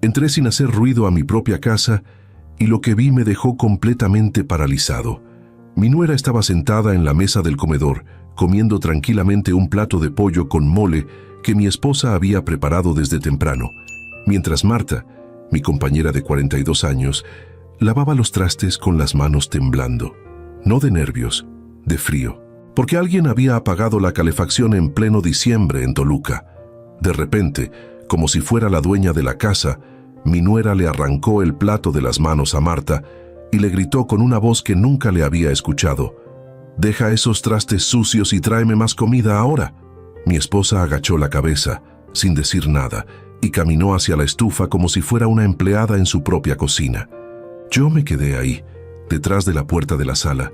Entré sin hacer ruido a mi propia casa y lo que vi me dejó completamente paralizado. Mi nuera estaba sentada en la mesa del comedor, comiendo tranquilamente un plato de pollo con mole que mi esposa había preparado desde temprano, mientras Marta, mi compañera de 42 años, lavaba los trastes con las manos temblando. No de nervios, de frío, porque alguien había apagado la calefacción en pleno diciembre en Toluca. De repente, como si fuera la dueña de la casa, mi nuera le arrancó el plato de las manos a Marta y le gritó con una voz que nunca le había escuchado: «Deja esos trastes sucios y tráeme más comida ahora». Mi esposa agachó la cabeza, sin decir nada, y caminó hacia la estufa como si fuera una empleada en su propia cocina. Yo me quedé ahí, detrás de la puerta de la sala,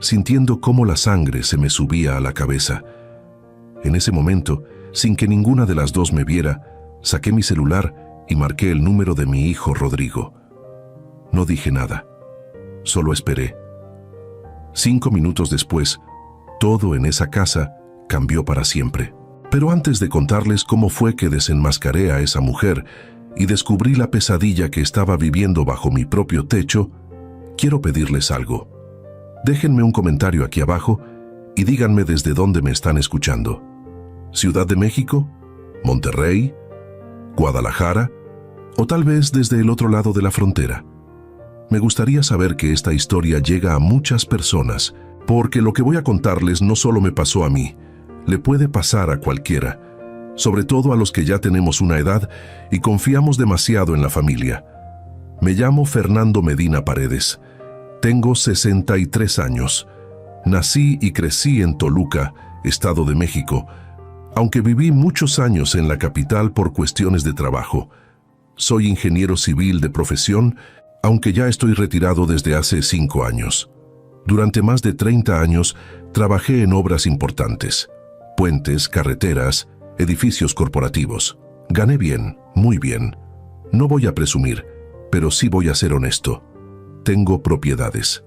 sintiendo cómo la sangre se me subía a la cabeza. En ese momento, sin que ninguna de las dos me viera, saqué mi celular y marqué el número de mi hijo Rodrigo. No dije nada, solo esperé. 5 minutos después, todo en esa casa cambió para siempre. Pero antes de contarles cómo fue que desenmascaré a esa mujer y descubrí la pesadilla que estaba viviendo bajo mi propio techo, quiero pedirles algo. Déjenme un comentario aquí abajo y díganme desde dónde me están escuchando. ¿Ciudad de México? ¿Monterrey? ¿Guadalajara? ¿O tal vez desde el otro lado de la frontera? Me gustaría saber que esta historia llega a muchas personas, porque lo que voy a contarles no solo me pasó a mí, le puede pasar a cualquiera, sobre todo a los que ya tenemos una edad y confiamos demasiado en la familia. Me llamo Fernando Medina Paredes. Tengo 63 años. Nací y crecí en Toluca, Estado de México, aunque viví muchos años en la capital por cuestiones de trabajo. Soy ingeniero civil de profesión, aunque ya estoy retirado desde hace 5 años. Durante más de 30 años trabajé en obras importantes: puentes, carreteras, edificios corporativos. Gané bien, muy bien. No voy a presumir, pero sí voy a ser honesto. Tengo propiedades.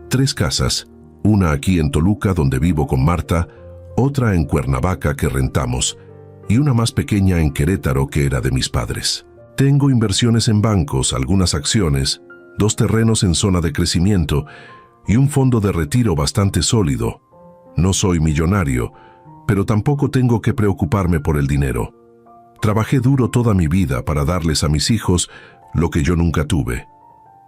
3 casas, una aquí en Toluca donde vivo con Marta, otra en Cuernavaca que rentamos, y una más pequeña en Querétaro que era de mis padres. Tengo inversiones en bancos, algunas acciones, 2 terrenos en zona de crecimiento y un fondo de retiro bastante sólido. No soy millonario, pero tampoco tengo que preocuparme por el dinero. Trabajé duro toda mi vida para darles a mis hijos lo que yo nunca tuve.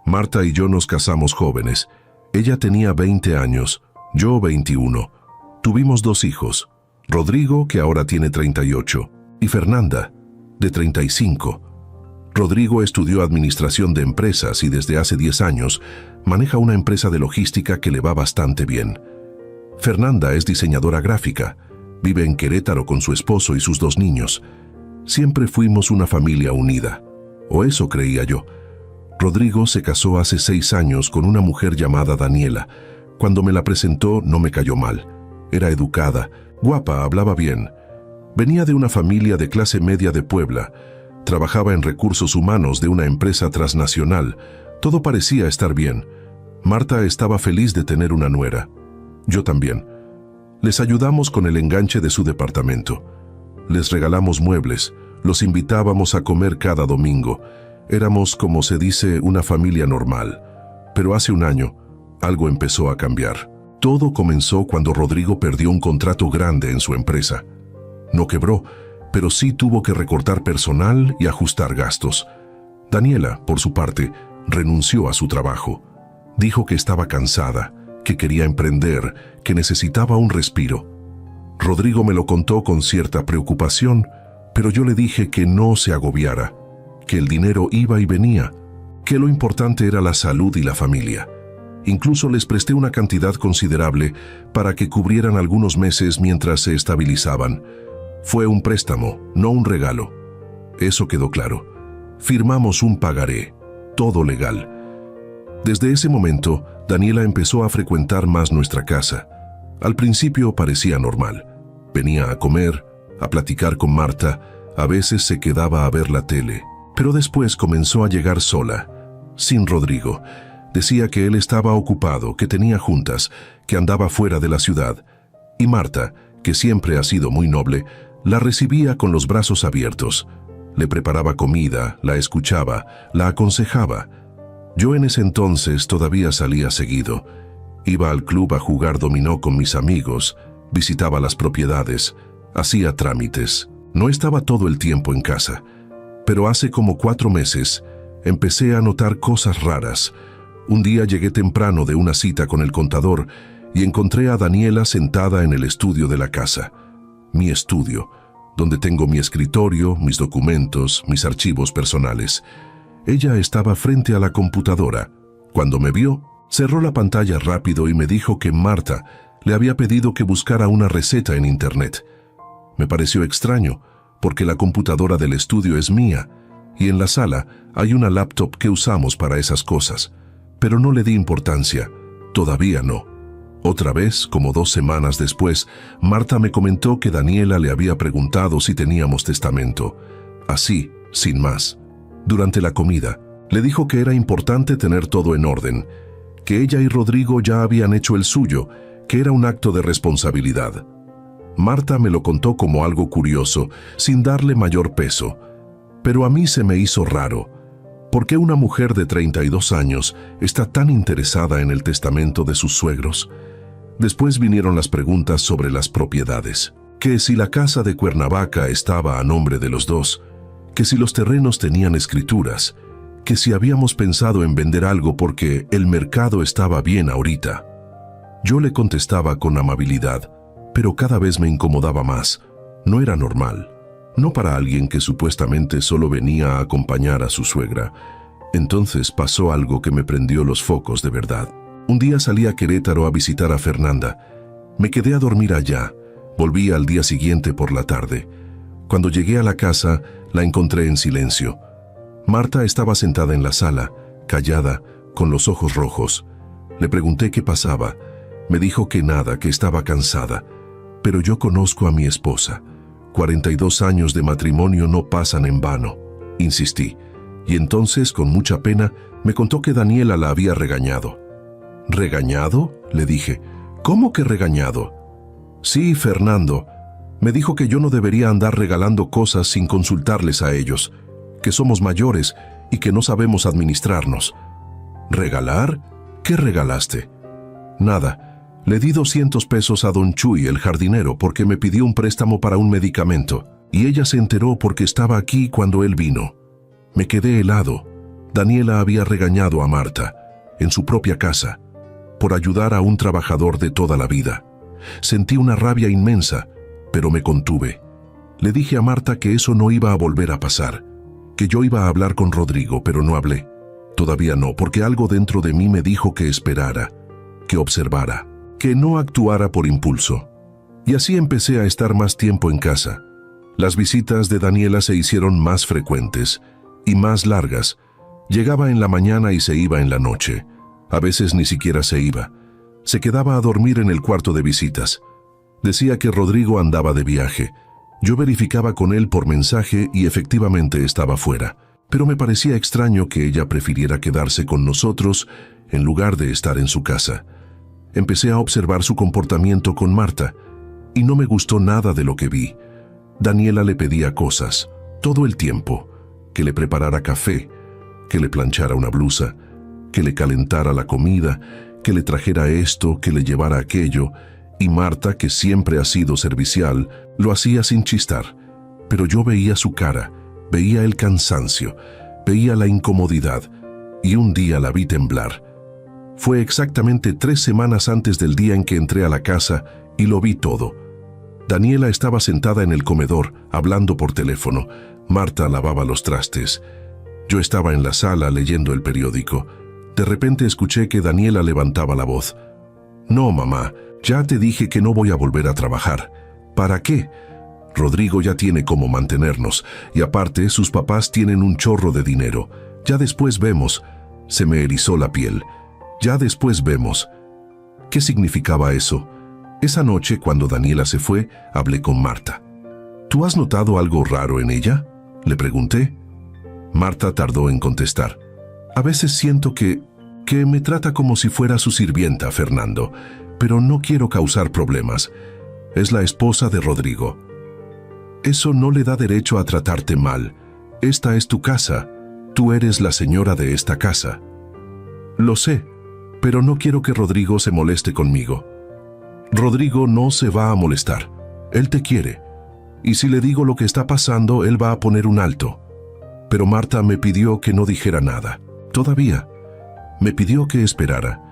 Marta y yo nos casamos jóvenes. Ella tenía 20 años, yo 21. Tuvimos 2 hijos, Rodrigo, que ahora tiene 38, y Fernanda, de 35. Rodrigo estudió administración de empresas y desde hace 10 años maneja una empresa de logística que le va bastante bien. Fernanda es diseñadora gráfica, vive en Querétaro con su esposo y sus 2 niños. Siempre fuimos una familia unida, o eso creía yo. Rodrigo se casó hace 6 años con una mujer llamada Daniela. Cuando me la presentó no me cayó mal. Era educada, guapa, hablaba bien. Venía de una familia de clase media de Puebla. Trabajaba en recursos humanos de una empresa transnacional. Todo parecía estar bien. Marta estaba feliz de tener una nuera. Yo también. Les ayudamos con el enganche de su departamento. Les regalamos muebles, los invitábamos a comer cada domingo. Éramos, como se dice, una familia normal. Pero hace un año, algo empezó a cambiar. Todo comenzó cuando Rodrigo perdió un contrato grande en su empresa. No quebró, pero sí tuvo que recortar personal y ajustar gastos. Daniela, por su parte, renunció a su trabajo. Dijo que estaba cansada, que quería emprender, que necesitaba un respiro. Rodrigo me lo contó con cierta preocupación, pero yo le dije que no se agobiara, que el dinero iba y venía, que lo importante era la salud y la familia. Incluso les presté una cantidad considerable para que cubrieran algunos meses mientras se estabilizaban. Fue un préstamo, no un regalo. Eso quedó claro. Firmamos un pagaré, todo legal. Desde ese momento, Daniela empezó a frecuentar más nuestra casa. Al principio parecía normal. Venía a comer, a platicar con Marta, a veces se quedaba a ver la tele. Pero después comenzó a llegar sola, sin Rodrigo. Decía que él estaba ocupado, que tenía juntas, que andaba fuera de la ciudad. Y Marta, que siempre ha sido muy noble, la recibía con los brazos abiertos. Le preparaba comida, la escuchaba, la aconsejaba. Yo en ese entonces todavía salía seguido. Iba al club a jugar dominó con mis amigos, visitaba las propiedades, hacía trámites. No estaba todo el tiempo en casa. Pero hace como 4 meses empecé a notar cosas raras. Un día llegué temprano de una cita con el contador y encontré a Daniela sentada en el estudio de la casa. Mi estudio, donde tengo mi escritorio, mis documentos, mis archivos personales. Ella estaba frente a la computadora. Cuando me vio, cerró la pantalla rápido y me dijo que Marta le había pedido que buscara una receta en internet. Me pareció extraño, porque la computadora del estudio es mía, y en la sala hay una laptop que usamos para esas cosas. Pero no le di importancia, todavía no. Otra vez, como 2 semanas después, Marta me comentó que Daniela le había preguntado si teníamos testamento. Así, sin más. Durante la comida, le dijo que era importante tener todo en orden, que ella y Rodrigo ya habían hecho el suyo, que era un acto de responsabilidad. Marta me lo contó como algo curioso, sin darle mayor peso. Pero a mí se me hizo raro. ¿Por qué una mujer de 32 años está tan interesada en el testamento de sus suegros? Después vinieron las preguntas sobre las propiedades. Que si la casa de Cuernavaca estaba a nombre de los dos, que si los terrenos tenían escrituras, que si habíamos pensado en vender algo porque el mercado estaba bien ahorita. Yo le contestaba con amabilidad, pero cada vez me incomodaba más. No era normal. No para alguien que supuestamente solo venía a acompañar a su suegra. Entonces pasó algo que me prendió los focos de verdad. Un día salí a Querétaro a visitar a Fernanda. Me quedé a dormir allá. Volví al día siguiente por la tarde. Cuando llegué a la casa, la encontré en silencio. Marta estaba sentada en la sala, callada, con los ojos rojos. Le pregunté qué pasaba. Me dijo que nada, que estaba cansada. Pero yo conozco a mi esposa. 42 años de matrimonio no pasan en vano, insistí. Y entonces, con mucha pena, me contó que Daniela la había regañado. ¿Regañado?, le dije. ¿Cómo que regañado? Sí, Fernando. Me dijo que yo no debería andar regalando cosas sin consultarles a ellos, que somos mayores y que no sabemos administrarnos. ¿Regalar? ¿Qué regalaste? Nada. Le di 200 pesos a don Chuy, el jardinero, porque me pidió un préstamo para un medicamento, y ella se enteró porque estaba aquí cuando él vino. Me quedé helado. Daniela había regañado a Marta, en su propia casa, por ayudar a un trabajador de toda la vida. Sentí una rabia inmensa, pero me contuve. Le dije a Marta que eso no iba a volver a pasar, que yo iba a hablar con Rodrigo, pero no hablé. Todavía no, porque algo dentro de mí me dijo que esperara, que observara, que no actuara por impulso. Y así empecé a estar más tiempo en casa. Las visitas de Daniela se hicieron más frecuentes y más largas. Llegaba en la mañana y se iba en la noche. A veces ni siquiera se iba. Se quedaba a dormir en el cuarto de visitas. Decía que Rodrigo andaba de viaje. Yo verificaba con él por mensaje y efectivamente estaba fuera. Pero me parecía extraño que ella prefiriera quedarse con nosotros en lugar de estar en su casa. Empecé a observar su comportamiento con Marta y no me gustó nada de lo que vi. Daniela le pedía cosas, todo el tiempo, que le preparara café, que le planchara una blusa, que le calentara la comida, que le trajera esto, que le llevara aquello, y Marta, que siempre ha sido servicial, lo hacía sin chistar. Pero yo veía su cara, veía el cansancio, veía la incomodidad, y un día la vi temblar. Fue exactamente 3 semanas antes del día en que entré a la casa y lo vi todo. Daniela estaba sentada en el comedor, hablando por teléfono. Marta lavaba los trastes. Yo estaba en la sala leyendo el periódico. De repente escuché que Daniela levantaba la voz. «No, mamá, ya te dije que no voy a volver a trabajar. ¿Para qué? Rodrigo ya tiene cómo mantenernos, y aparte sus papás tienen un chorro de dinero. Ya después vemos». Se me erizó la piel. «Ya después vemos». ¿Qué significaba eso? Esa noche, cuando Daniela se fue, hablé con Marta. «¿Tú has notado algo raro en ella?», le pregunté. Marta tardó en contestar. «A veces siento que me trata como si fuera su sirvienta, Fernando, pero no quiero causar problemas. Es la esposa de Rodrigo. Eso no le da derecho a tratarte mal. Esta es tu casa. Tú eres la señora de esta casa. Lo sé, pero no quiero que Rodrigo se moleste conmigo. Rodrigo no se va a molestar. Él te quiere. Y si le digo lo que está pasando, él va a poner un alto. Pero Marta me pidió que no dijera nada. Todavía. Me pidió que esperara.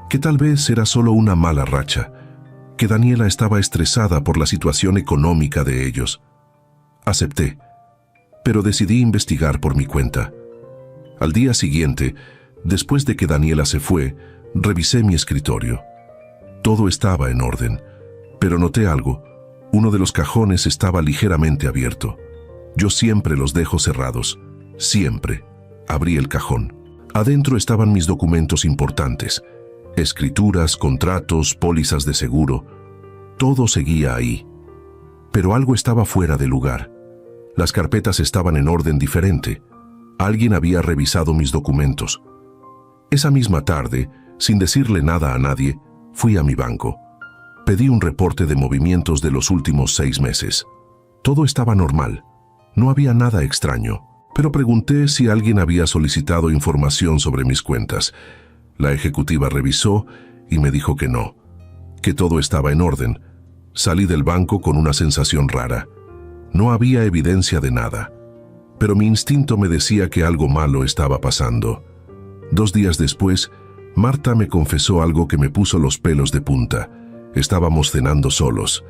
Que tal vez era solo una mala racha. Que Daniela estaba estresada por la situación económica de ellos. Acepté. Pero decidí investigar por mi cuenta. Al día siguiente, después de que Daniela se fue, revisé mi escritorio. Todo estaba en orden, pero noté algo. Uno de los cajones estaba ligeramente abierto. Yo siempre los dejo cerrados. Siempre. Abrí el cajón. Adentro estaban mis documentos importantes. Escrituras, contratos, pólizas de seguro. Todo seguía ahí. Pero algo estaba fuera de lugar. Las carpetas estaban en orden diferente. Alguien había revisado mis documentos. Esa misma tarde, sin decirle nada a nadie, fui a mi banco. Pedí un reporte de movimientos de los últimos 6 meses. Todo estaba normal. No había nada extraño, pero pregunté si alguien había solicitado información sobre mis cuentas. La ejecutiva revisó y me dijo que no, que todo estaba en orden. Salí del banco con una sensación rara. No había evidencia de nada, pero mi instinto me decía que algo malo estaba pasando. 2 días después, Marta me confesó algo que me puso los pelos de punta. Estábamos cenando solos.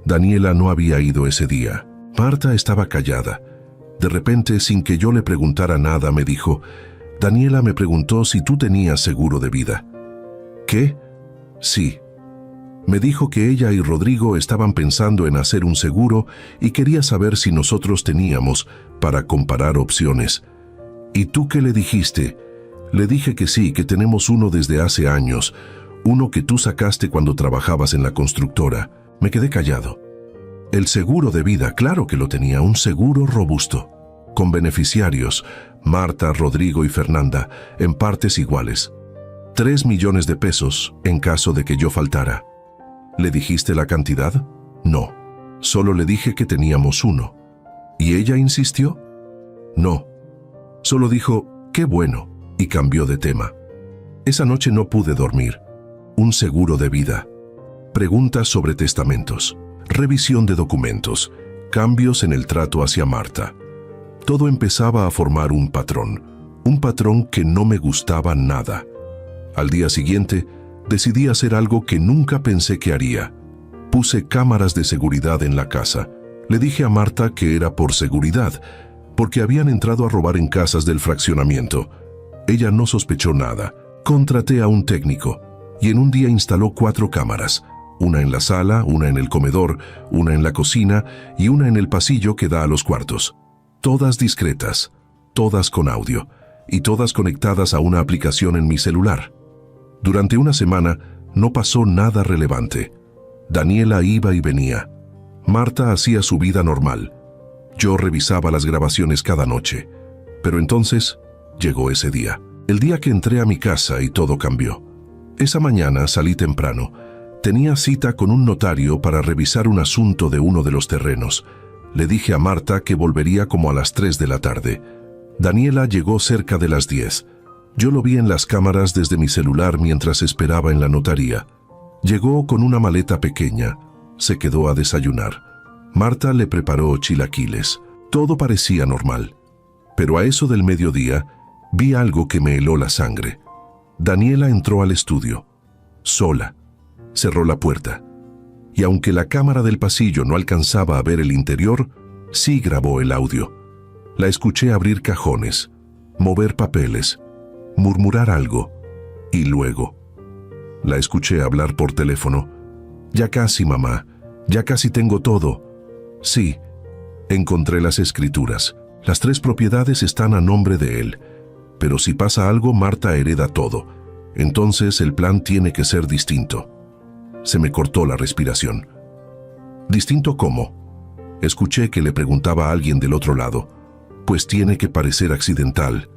Daniela no había ido ese día. Marta estaba callada. De repente, sin que yo le preguntara nada, me dijo: Daniela me preguntó si tú tenías seguro de vida. ¿Qué? Sí. Me dijo que ella y Rodrigo estaban pensando en hacer un seguro y quería saber si nosotros teníamos, para comparar opciones. ¿Y tú qué le dijiste? Le dije que sí, que tenemos uno desde hace años, uno que tú sacaste cuando trabajabas en la constructora. Me quedé callado. El seguro de vida, claro que lo tenía, un seguro robusto, con beneficiarios, Marta, Rodrigo y Fernanda, en partes iguales. 3 millones de pesos en caso de que yo faltara. ¿Le dijiste la cantidad? No. Solo le dije que teníamos uno. ¿Y ella insistió? No. Solo dijo, qué bueno, y cambió de tema. Esa noche no pude dormir. Un seguro de vida. Preguntas sobre testamentos. Revisión de documentos. Cambios en el trato hacia Marta. Todo empezaba a formar un patrón que no me gustaba nada. Al día siguiente, decidí hacer algo que nunca pensé que haría. Puse cámaras de seguridad en la casa. Le dije a Marta que era por seguridad, porque habían entrado a robar en casas del fraccionamiento. Ella no sospechó nada. Contraté a un técnico y en un día instaló 4 cámaras. Una en la sala, una en el comedor, una en la cocina y una en el pasillo que da a los cuartos. Todas discretas, todas con audio y todas conectadas a una aplicación en mi celular. Durante una semana no pasó nada relevante. Daniela iba y venía. Marta hacía su vida normal. Yo revisaba las grabaciones cada noche. Pero entonces llegó ese día. El día que entré a mi casa y todo cambió. Esa mañana salí temprano. Tenía cita con un notario para revisar un asunto de uno de los terrenos. Le dije a Marta que volvería como a las 3 de la tarde. Daniela llegó cerca de las 10. Yo lo vi en las cámaras desde mi celular mientras esperaba en la notaría. Llegó con una maleta pequeña. Se quedó a desayunar. Marta le preparó chilaquiles. Todo parecía normal. Pero a eso del mediodía, vi algo que me heló la sangre. Daniela entró al estudio. Sola. Cerró la puerta. Y aunque la cámara del pasillo no alcanzaba a ver el interior, sí grabó el audio. La escuché abrir cajones, mover papeles, murmurar algo, y luego la escuché hablar por teléfono. Ya casi, mamá, ya casi tengo todo. Sí, encontré las escrituras. Las 3 propiedades están a nombre de él. Pero si pasa algo, Marta hereda todo. Entonces el plan tiene que ser distinto. Se me cortó la respiración. ¿Distinto cómo? Escuché que le preguntaba a alguien del otro lado. Pues tiene que parecer accidental.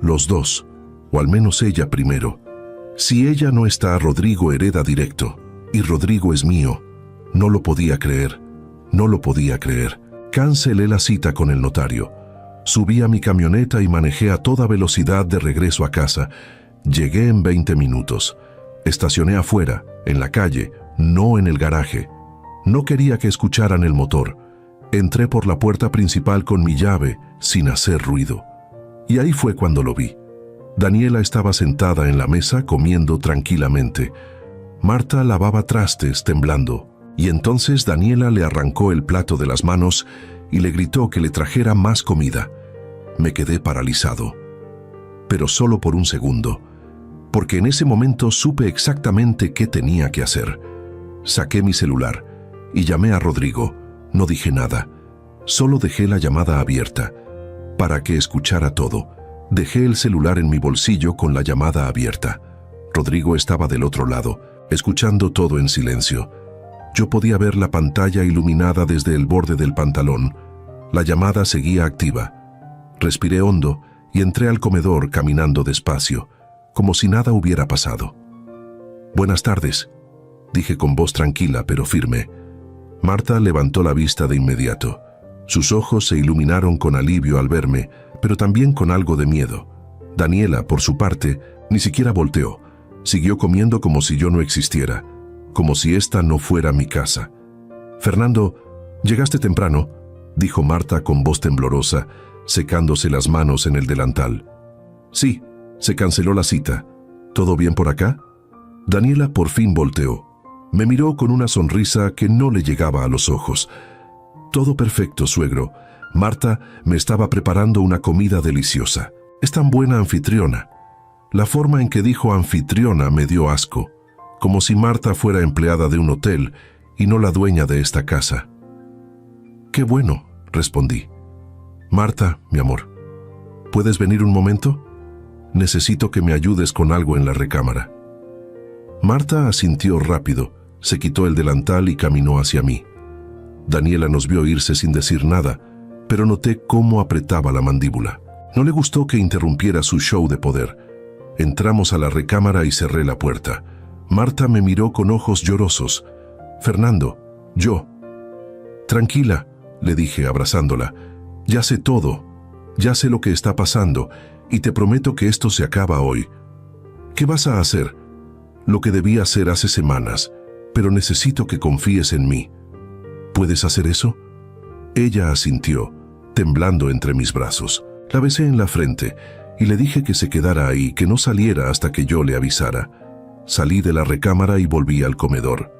Los dos, o al menos ella primero. Si ella no está, Rodrigo hereda directo. Y Rodrigo es mío. No lo podía creer. No lo podía creer. Cancelé la cita con el notario. Subí a mi camioneta y manejé a toda velocidad de regreso a casa. Llegué en 20 minutos. Estacioné afuera, en la calle, no en el garaje. No quería que escucharan el motor. Entré por la puerta principal con mi llave, sin hacer ruido. Y ahí fue cuando lo vi. Daniela estaba sentada en la mesa comiendo tranquilamente. Marta lavaba trastes temblando. Y entonces Daniela le arrancó el plato de las manos y le gritó que le trajera más comida. Me quedé paralizado. Pero solo por un segundo, porque en ese momento supe exactamente qué tenía que hacer. Saqué mi celular y llamé a Rodrigo. No dije nada, solo dejé la llamada abierta, para que escuchara todo. Dejé el celular en mi bolsillo con la llamada abierta. Rodrigo estaba del otro lado, escuchando todo en silencio. Yo podía ver la pantalla iluminada desde el borde del pantalón. La llamada seguía activa. Respiré hondo y entré al comedor caminando despacio, como si nada hubiera pasado. «Buenas tardes», dije con voz tranquila pero firme. Marta levantó la vista de inmediato. Sus ojos se iluminaron con alivio al verme, pero también con algo de miedo. Daniela, por su parte, ni siquiera volteó. Siguió comiendo como si yo no existiera, como si esta no fuera mi casa. «Fernando, llegaste temprano», dijo Marta con voz temblorosa, secándose las manos en el delantal. «Sí, se canceló la cita. ¿Todo bien por acá?» Daniela por fin volteó. Me miró con una sonrisa que no le llegaba a los ojos. «Todo perfecto, suegro. Marta me estaba preparando una comida deliciosa. Es tan buena anfitriona». La forma en que dijo anfitriona me dio asco, como si Marta fuera empleada de un hotel y no la dueña de esta casa. «Qué bueno», respondí. «Marta, mi amor, ¿puedes venir un momento? Necesito que me ayudes con algo en la recámara». Marta asintió rápido, se quitó el delantal y caminó hacia mí. Daniela nos vio irse sin decir nada, pero noté cómo apretaba la mandíbula. No le gustó que interrumpiera su show de poder. Entramos a la recámara y cerré la puerta. Marta me miró con ojos llorosos. «Fernando, yo». «Tranquila», le dije abrazándola. «Ya sé todo, ya sé lo que está pasando y te prometo que esto se acaba hoy. ¿Qué vas a hacer? Lo que debí hacer hace semanas, pero necesito que confíes en mí. ¿Puedes hacer eso?» Ella asintió, temblando entre mis brazos. La besé en la frente y le dije que se quedara ahí, que no saliera hasta que yo le avisara. Salí de la recámara y volví al comedor.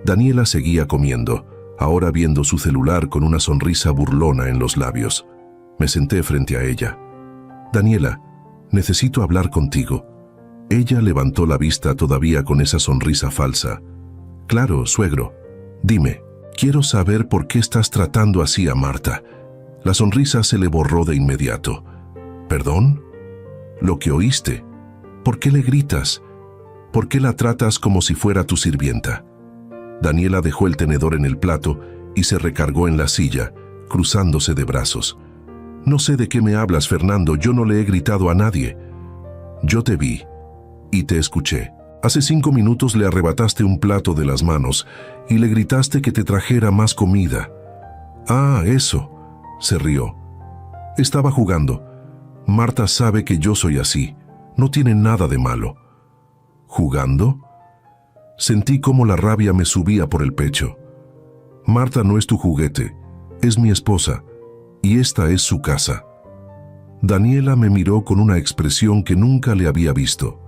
Daniela seguía comiendo, ahora viendo su celular con una sonrisa burlona en los labios. Me senté frente a ella. «Daniela, necesito hablar contigo». Ella levantó la vista todavía con esa sonrisa falsa. «Claro, suegro. Dime, quiero saber por qué estás tratando así a Marta». La sonrisa se le borró de inmediato. «¿Perdón? Lo que oíste. ¿Por qué le gritas? ¿Por qué la tratas como si fuera tu sirvienta?» Daniela dejó el tenedor en el plato y se recargó en la silla, cruzándose de brazos. «No sé de qué me hablas, Fernando. Yo no le he gritado a nadie». «Yo te vi y te escuché. Hace 5 minutos le arrebataste un plato de las manos y le gritaste que te trajera más comida». «Ah, eso», se rió. «Estaba jugando. Marta sabe que yo soy así. No tiene nada de malo». «¿Jugando?» Sentí cómo la rabia me subía por el pecho. «Marta no es tu juguete, es mi esposa, y esta es su casa». Daniela me miró con una expresión que nunca le había visto.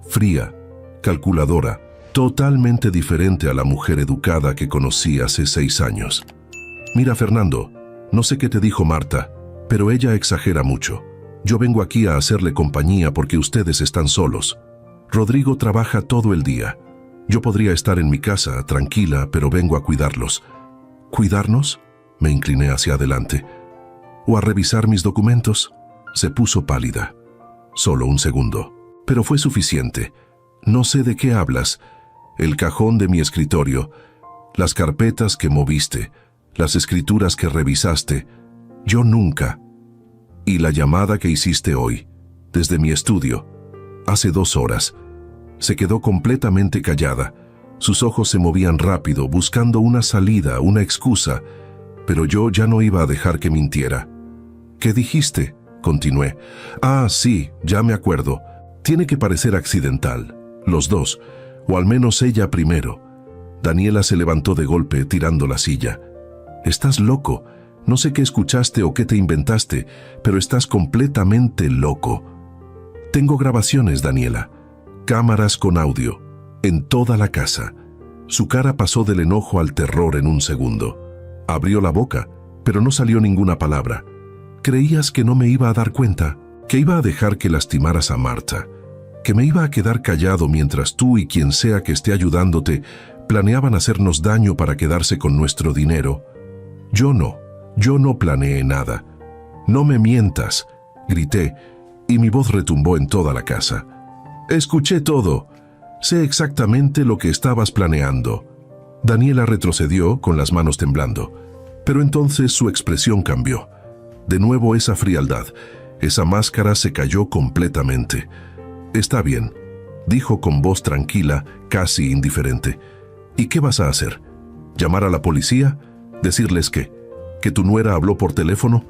Fría, calculadora, totalmente diferente a la mujer educada que conocí hace 6 años. «Mira, Fernando, no sé qué te dijo Marta, pero ella exagera mucho. Yo vengo aquí a hacerle compañía porque ustedes están solos. Rodrigo trabaja todo el día. Yo podría estar en mi casa, tranquila, pero vengo a cuidarlos». «¿Cuidarnos?», me incliné hacia adelante. «¿O a revisar mis documentos?». Se puso pálida. Solo un segundo. Pero fue suficiente. «No sé de qué hablas. El cajón de mi escritorio, las carpetas que moviste, las escrituras que revisaste. Yo nunca. Y la llamada que hiciste hoy, desde mi estudio, hace 2 horas». Se quedó completamente callada. Sus ojos se movían rápido, buscando una salida, una excusa, pero yo ya no iba a dejar que mintiera. ¿Qué dijiste?, continué. Ah, sí, ya me acuerdo. Tiene que parecer accidental. Los dos, o al menos ella primero. Daniela se levantó de golpe, tirando la silla. Estás loco. No sé qué escuchaste o qué te inventaste, pero estás completamente loco. Tengo grabaciones, Daniela. Cámaras con audio. En toda la casa. Su cara pasó del enojo al terror en un segundo. Abrió la boca, pero no salió ninguna palabra. ¿Creías que no me iba a dar cuenta? ¿Que iba a dejar que lastimaras a Marta? ¿Que me iba a quedar callado mientras tú y quien sea que esté ayudándote planeaban hacernos daño para quedarse con nuestro dinero? Yo no planeé nada. No me mientas, grité, y mi voz retumbó en toda la casa. Escuché todo. Sé exactamente lo que estabas planeando. Daniela retrocedió con las manos temblando, pero entonces su expresión cambió. De nuevo esa frialdad, esa máscara se cayó completamente. Está bien, dijo con voz tranquila, casi indiferente. ¿Y qué vas a hacer? ¿Llamar a la policía? ¿Decirles qué? ¿Que tu nuera habló por teléfono?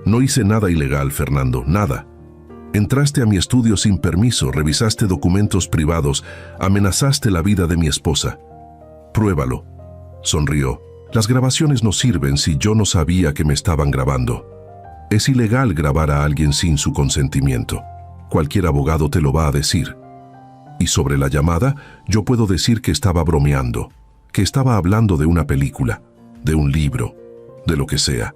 No hice nada ilegal, Fernando, nada. Entraste a mi estudio sin permiso, revisaste documentos privados, amenazaste la vida de mi esposa. Pruébalo. Sonrió. Las grabaciones no sirven si yo no sabía que me estaban grabando. Es ilegal grabar a alguien sin su consentimiento. Cualquier abogado te lo va a decir. Y sobre la llamada, yo puedo decir que estaba bromeando, que estaba hablando de una película, de un libro, de lo que sea.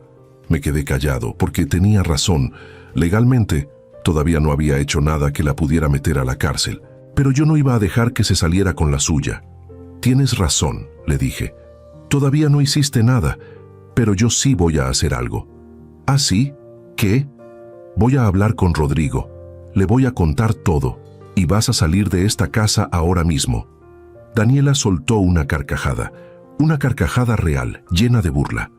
Me quedé callado porque tenía razón. Legalmente, todavía no había hecho nada que la pudiera meter a la cárcel, pero yo no iba a dejar que se saliera con la suya. Tienes razón, le dije. Todavía no hiciste nada, pero yo sí voy a hacer algo. ¿Ah, sí? ¿Qué? Voy a hablar con Rodrigo. Le voy a contar todo, y vas a salir de esta casa ahora mismo. Daniela soltó una carcajada real, llena de burla.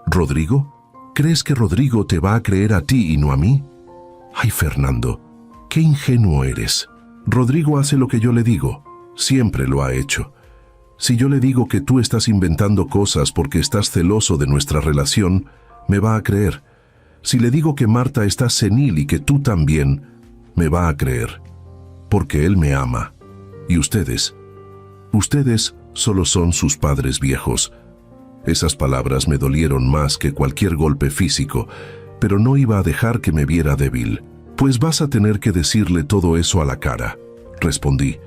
¿Rodrigo? ¿Crees que Rodrigo te va a creer a ti y no a mí? Ay, Fernando, qué ingenuo eres. Rodrigo hace lo que yo le digo. Siempre lo ha hecho. Si yo le digo que tú estás inventando cosas porque estás celoso de nuestra relación, me va a creer. Si le digo que Marta está senil y que tú también, me va a creer. Porque él me ama. Y ustedes solo son sus padres viejos. Esas palabras me dolieron más que cualquier golpe físico, pero no iba a dejar que me viera débil. Pues vas a tener que decirle todo eso a la cara, respondí,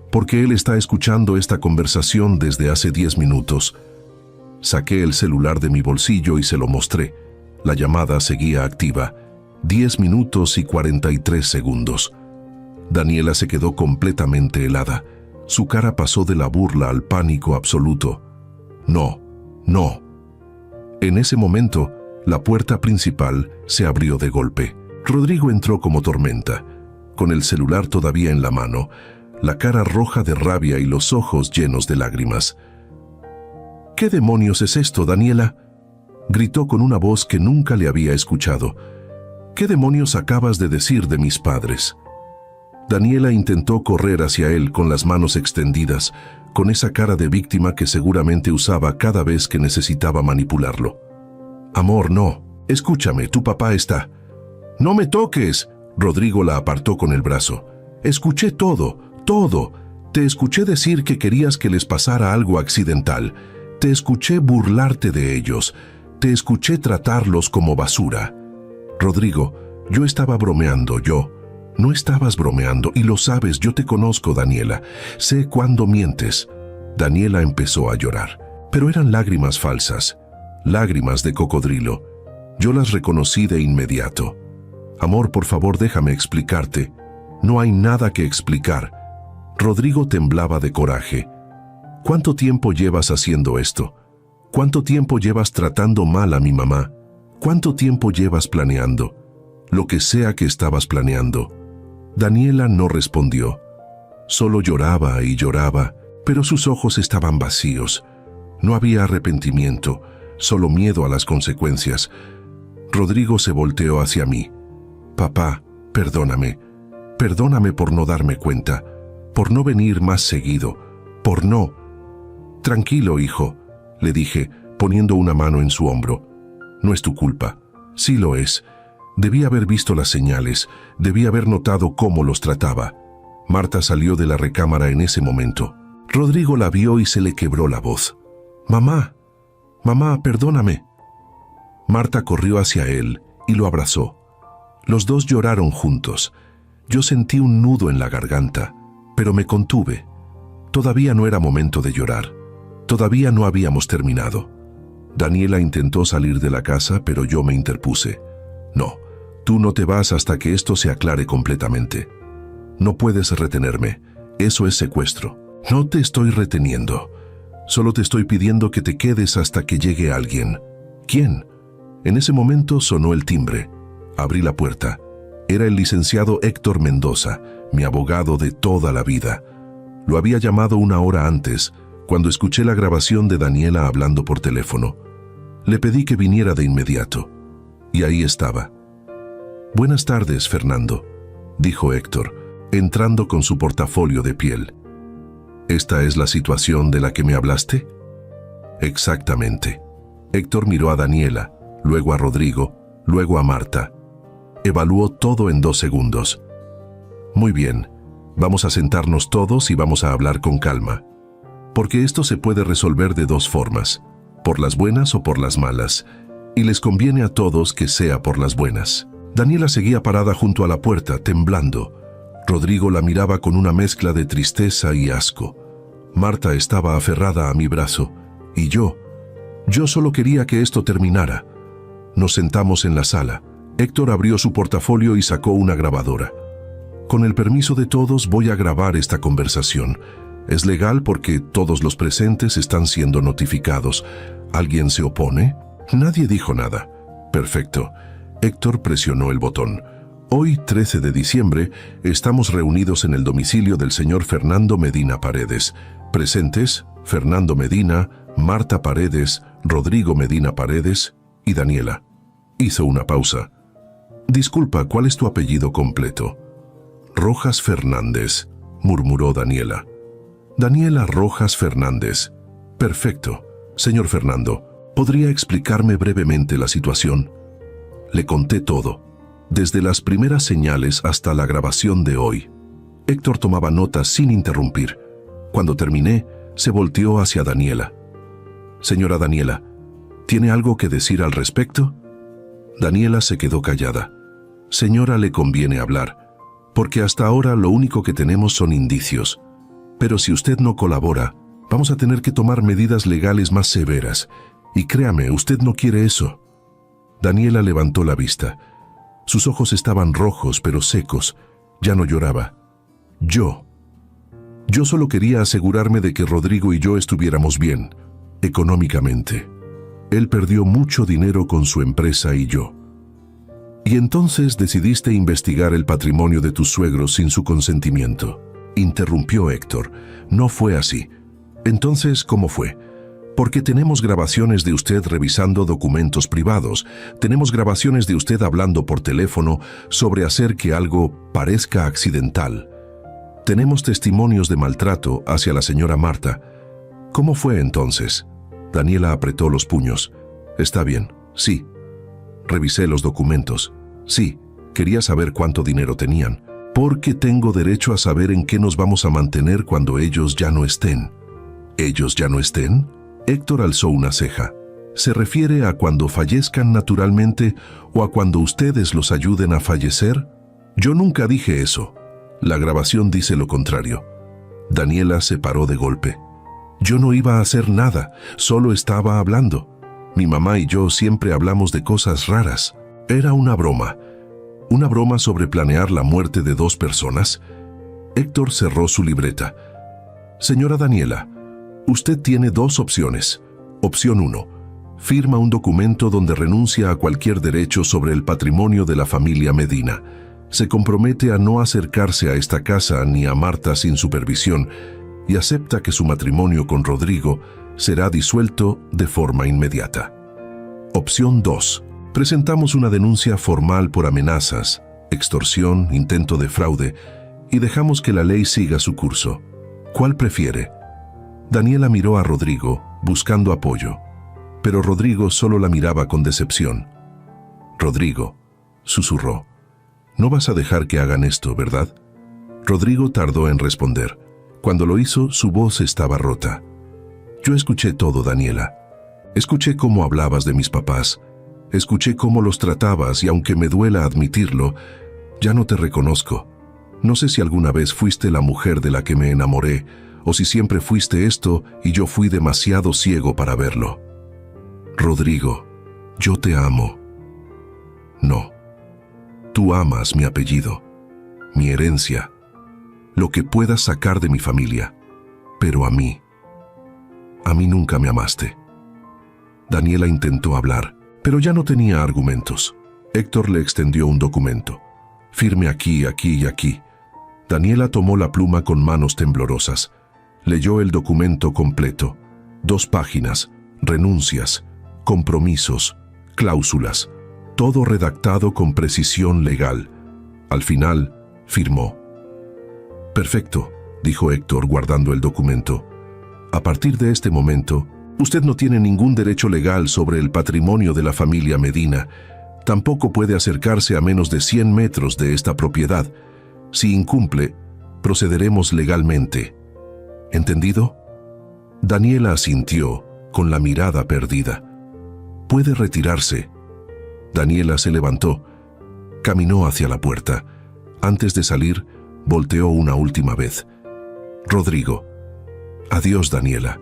porque él está escuchando esta conversación desde hace 10 minutos. Saqué el celular de mi bolsillo y se lo mostré. La llamada seguía activa. 10 minutos y 43 segundos. Daniela se quedó completamente helada. Su cara pasó de la burla al pánico absoluto. No. En ese momento, la puerta principal se abrió de golpe. Rodrigo entró como tormenta, con el celular todavía en la mano, la cara roja de rabia y los ojos llenos de lágrimas. ¿Qué demonios es esto, Daniela?, gritó con una voz que nunca le había escuchado. ¿Qué demonios acabas de decir de mis padres? Daniela intentó correr hacia él con las manos extendidas, con esa cara de víctima que seguramente usaba cada vez que necesitaba manipularlo. Amor, no. Escúchame, tu papá está. ¡No me toques! Rodrigo la apartó con el brazo. Escuché todo. Te escuché decir que querías que les pasara algo accidental. Te escuché burlarte de ellos. Te escuché tratarlos como basura. Rodrigo, yo estaba bromeando, No estabas bromeando, y lo sabes, yo te conozco, Daniela. Sé cuándo mientes. Daniela empezó a llorar, pero eran lágrimas falsas, lágrimas de cocodrilo. Yo las reconocí de inmediato. Amor, por favor, déjame explicarte. No hay nada que explicar. Rodrigo temblaba de coraje. ¿Cuánto tiempo llevas haciendo esto? ¿Cuánto tiempo llevas tratando mal a mi mamá? ¿Cuánto tiempo llevas planeando? Lo que sea que estabas planeando. Daniela no respondió. Solo lloraba y lloraba, pero sus ojos estaban vacíos. No había arrepentimiento, solo miedo a las consecuencias. Rodrigo se volteó hacia mí. Papá, perdóname. Perdóname por no darme cuenta, por no venir más seguido, por no... Tranquilo, hijo, le dije, poniendo una mano en su hombro. No es tu culpa. Sí lo es. Debía haber visto las señales, debía haber notado cómo los trataba. Marta salió de la recámara en ese momento. Rodrigo la vio y se le quebró la voz. «Mamá, mamá, perdóname». Marta corrió hacia él y lo abrazó. Los dos lloraron juntos. Yo sentí un nudo en la garganta, pero me contuve. Todavía no era momento de llorar. Todavía no habíamos terminado. Daniela intentó salir de la casa, pero yo me interpuse. «No, tú no te vas hasta que esto se aclare completamente. No puedes retenerme. Eso es secuestro». «No te estoy reteniendo. Solo te estoy pidiendo que te quedes hasta que llegue alguien». «¿Quién?». En ese momento sonó el timbre. Abrí la puerta. Era el licenciado Héctor Mendoza, mi abogado de toda la vida. Lo había llamado una hora antes, cuando escuché la grabación de Daniela hablando por teléfono. Le pedí que viniera de inmediato. Y ahí estaba. «Buenas tardes, Fernando», dijo Héctor, entrando con su portafolio de piel. «¿Esta es la situación de la que me hablaste?». «Exactamente». Héctor miró a Daniela, luego a Rodrigo, luego a Marta. Evaluó todo en 2 segundos. «Muy bien, vamos a sentarnos todos y vamos a hablar con calma. Porque esto se puede resolver de 2 formas, por las buenas o por las malas, y les conviene a todos que sea por las buenas». Daniela seguía parada junto a la puerta, temblando. Rodrigo la miraba con una mezcla de tristeza y asco. Marta estaba aferrada a mi brazo, y yo solo quería que esto terminara. Nos sentamos en la sala. Héctor abrió su portafolio y sacó una grabadora. «Con el permiso de todos voy a grabar esta conversación. Es legal porque todos los presentes están siendo notificados. ¿Alguien se opone?». Nadie dijo nada. «Perfecto». Héctor presionó el botón. «Hoy, 13 de diciembre, estamos reunidos en el domicilio del señor Fernando Medina Paredes. Presentes, Fernando Medina, Marta Paredes, Rodrigo Medina Paredes y Daniela». Hizo una pausa. «Disculpa, ¿cuál es tu apellido completo?». «Rojas Fernández», murmuró Daniela. «Daniela Rojas Fernández». «Perfecto. Señor Fernando, ¿podría explicarme brevemente la situación?». Le conté todo, desde las primeras señales hasta la grabación de hoy. Héctor tomaba notas sin interrumpir. Cuando terminé, se volteó hacia Daniela. «Señora Daniela, ¿tiene algo que decir al respecto?». Daniela se quedó callada. «Señora, le conviene hablar, porque hasta ahora lo único que tenemos son indicios. Pero si usted no colabora, vamos a tener que tomar medidas legales más severas. Y créame, usted no quiere eso». Daniela levantó la vista. Sus ojos estaban rojos pero secos. Ya no lloraba. Yo solo quería asegurarme de que Rodrigo y yo estuviéramos bien, económicamente. Él perdió mucho dinero con su empresa y yo. «Y entonces decidiste investigar el patrimonio de tus suegros sin su consentimiento», interrumpió Héctor. «No fue así». «Entonces, ¿cómo fue?». «Porque tenemos grabaciones de usted revisando documentos privados, tenemos grabaciones de usted hablando por teléfono sobre hacer que algo parezca accidental. Tenemos testimonios de maltrato hacia la señora Marta». «¿Cómo fue entonces?». Daniela apretó los puños. «Está bien, sí. Revisé los documentos. Sí, quería saber cuánto dinero tenían. Porque tengo derecho a saber en qué nos vamos a mantener cuando ellos ya no estén». «¿Ellos ya no estén?». Héctor alzó una ceja. ¿Se refiere a cuando fallezcan naturalmente o a cuando ustedes los ayuden a fallecer? Yo nunca dije eso. La grabación dice lo contrario. Daniela se paró de golpe. Yo no iba a hacer nada, solo estaba hablando. Mi mamá y yo siempre hablamos de cosas raras. Era una broma sobre planear la muerte de 2 personas. Héctor cerró su libreta. «Señora Daniela, usted tiene 2 opciones. Opción 1. Firma un documento donde renuncia a cualquier derecho sobre el patrimonio de la familia Medina. Se compromete a no acercarse a esta casa ni a Marta sin supervisión y acepta que su matrimonio con Rodrigo será disuelto de forma inmediata. Opción 2. Presentamos una denuncia formal por amenazas, extorsión, intento de fraude y dejamos que la ley siga su curso. ¿Cuál prefiere?». Daniela miró a Rodrigo, buscando apoyo, pero Rodrigo solo la miraba con decepción. «Rodrigo, susurró. «No vas a dejar que hagan esto, ¿verdad?» Rodrigo tardó en responder. Cuando lo hizo, su voz estaba rota. «Yo escuché todo, Daniela. Escuché cómo hablabas de mis papás. Escuché cómo los tratabas y aunque me duela admitirlo, ya no te reconozco. No sé si alguna vez fuiste la mujer de la que me enamoré o si siempre fuiste esto y yo fui demasiado ciego para verlo. Rodrigo, yo te amo». «No. Tú amas mi apellido, mi herencia, lo que puedas sacar de mi familia, pero a mí nunca me amaste». Daniela intentó hablar, pero ya no tenía argumentos. Héctor le extendió un documento. «Firme aquí, aquí y aquí». Daniela tomó la pluma con manos temblorosas. Leyó el documento completo. 2 páginas, renuncias, compromisos, cláusulas, todo redactado con precisión legal. Al final, firmó. «Perfecto», dijo Héctor guardando el documento. «A partir de este momento, usted no tiene ningún derecho legal sobre el patrimonio de la familia Medina. Tampoco puede acercarse a menos de 100 metros de esta propiedad. Si incumple, procederemos legalmente. ¿Entendido?» Daniela asintió, con la mirada perdida. «Puede retirarse». Daniela se levantó. Caminó hacia la puerta. Antes de salir, volteó una última vez. «Rodrigo». «Adiós, Daniela».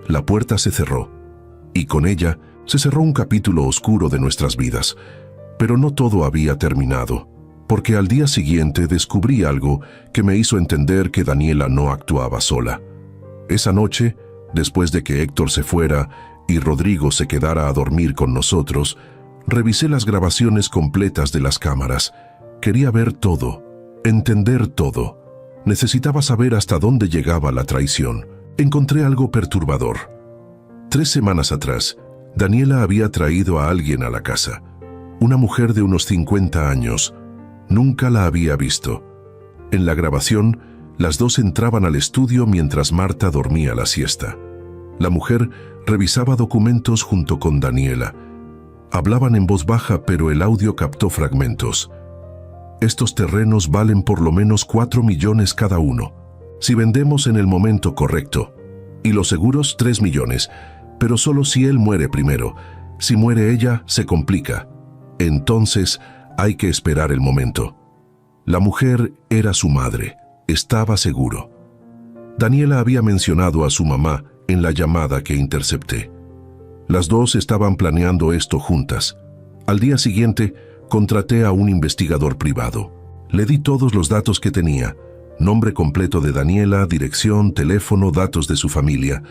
La puerta se cerró, y con ella se cerró un capítulo oscuro de nuestras vidas. Pero no todo había terminado, porque al día siguiente descubrí algo que me hizo entender que Daniela no actuaba sola. Esa noche, después de que Héctor se fuera y Rodrigo se quedara a dormir con nosotros, revisé las grabaciones completas de las cámaras. Quería ver todo, entender todo. Necesitaba saber hasta dónde llegaba la traición. Encontré algo perturbador. 3 semanas atrás, Daniela había traído a alguien a la casa. Una mujer de unos 50 años. Nunca la había visto. En la grabación, las dos entraban al estudio mientras Marta dormía la siesta. La mujer revisaba documentos junto con Daniela. Hablaban en voz baja, pero el audio captó fragmentos. «Estos terrenos valen por lo menos 4 millones cada uno. Si vendemos en el momento correcto. Y los seguros 3 millones, pero solo si él muere primero. Si muere ella, se complica. Entonces, hay que esperar el momento». La mujer era su madre, estaba seguro. Daniela había mencionado a su mamá en la llamada que intercepté. Las dos estaban planeando esto juntas. Al día siguiente, contraté a un investigador privado. Le di todos los datos que tenía: nombre completo de Daniela, dirección, teléfono, datos de su familia.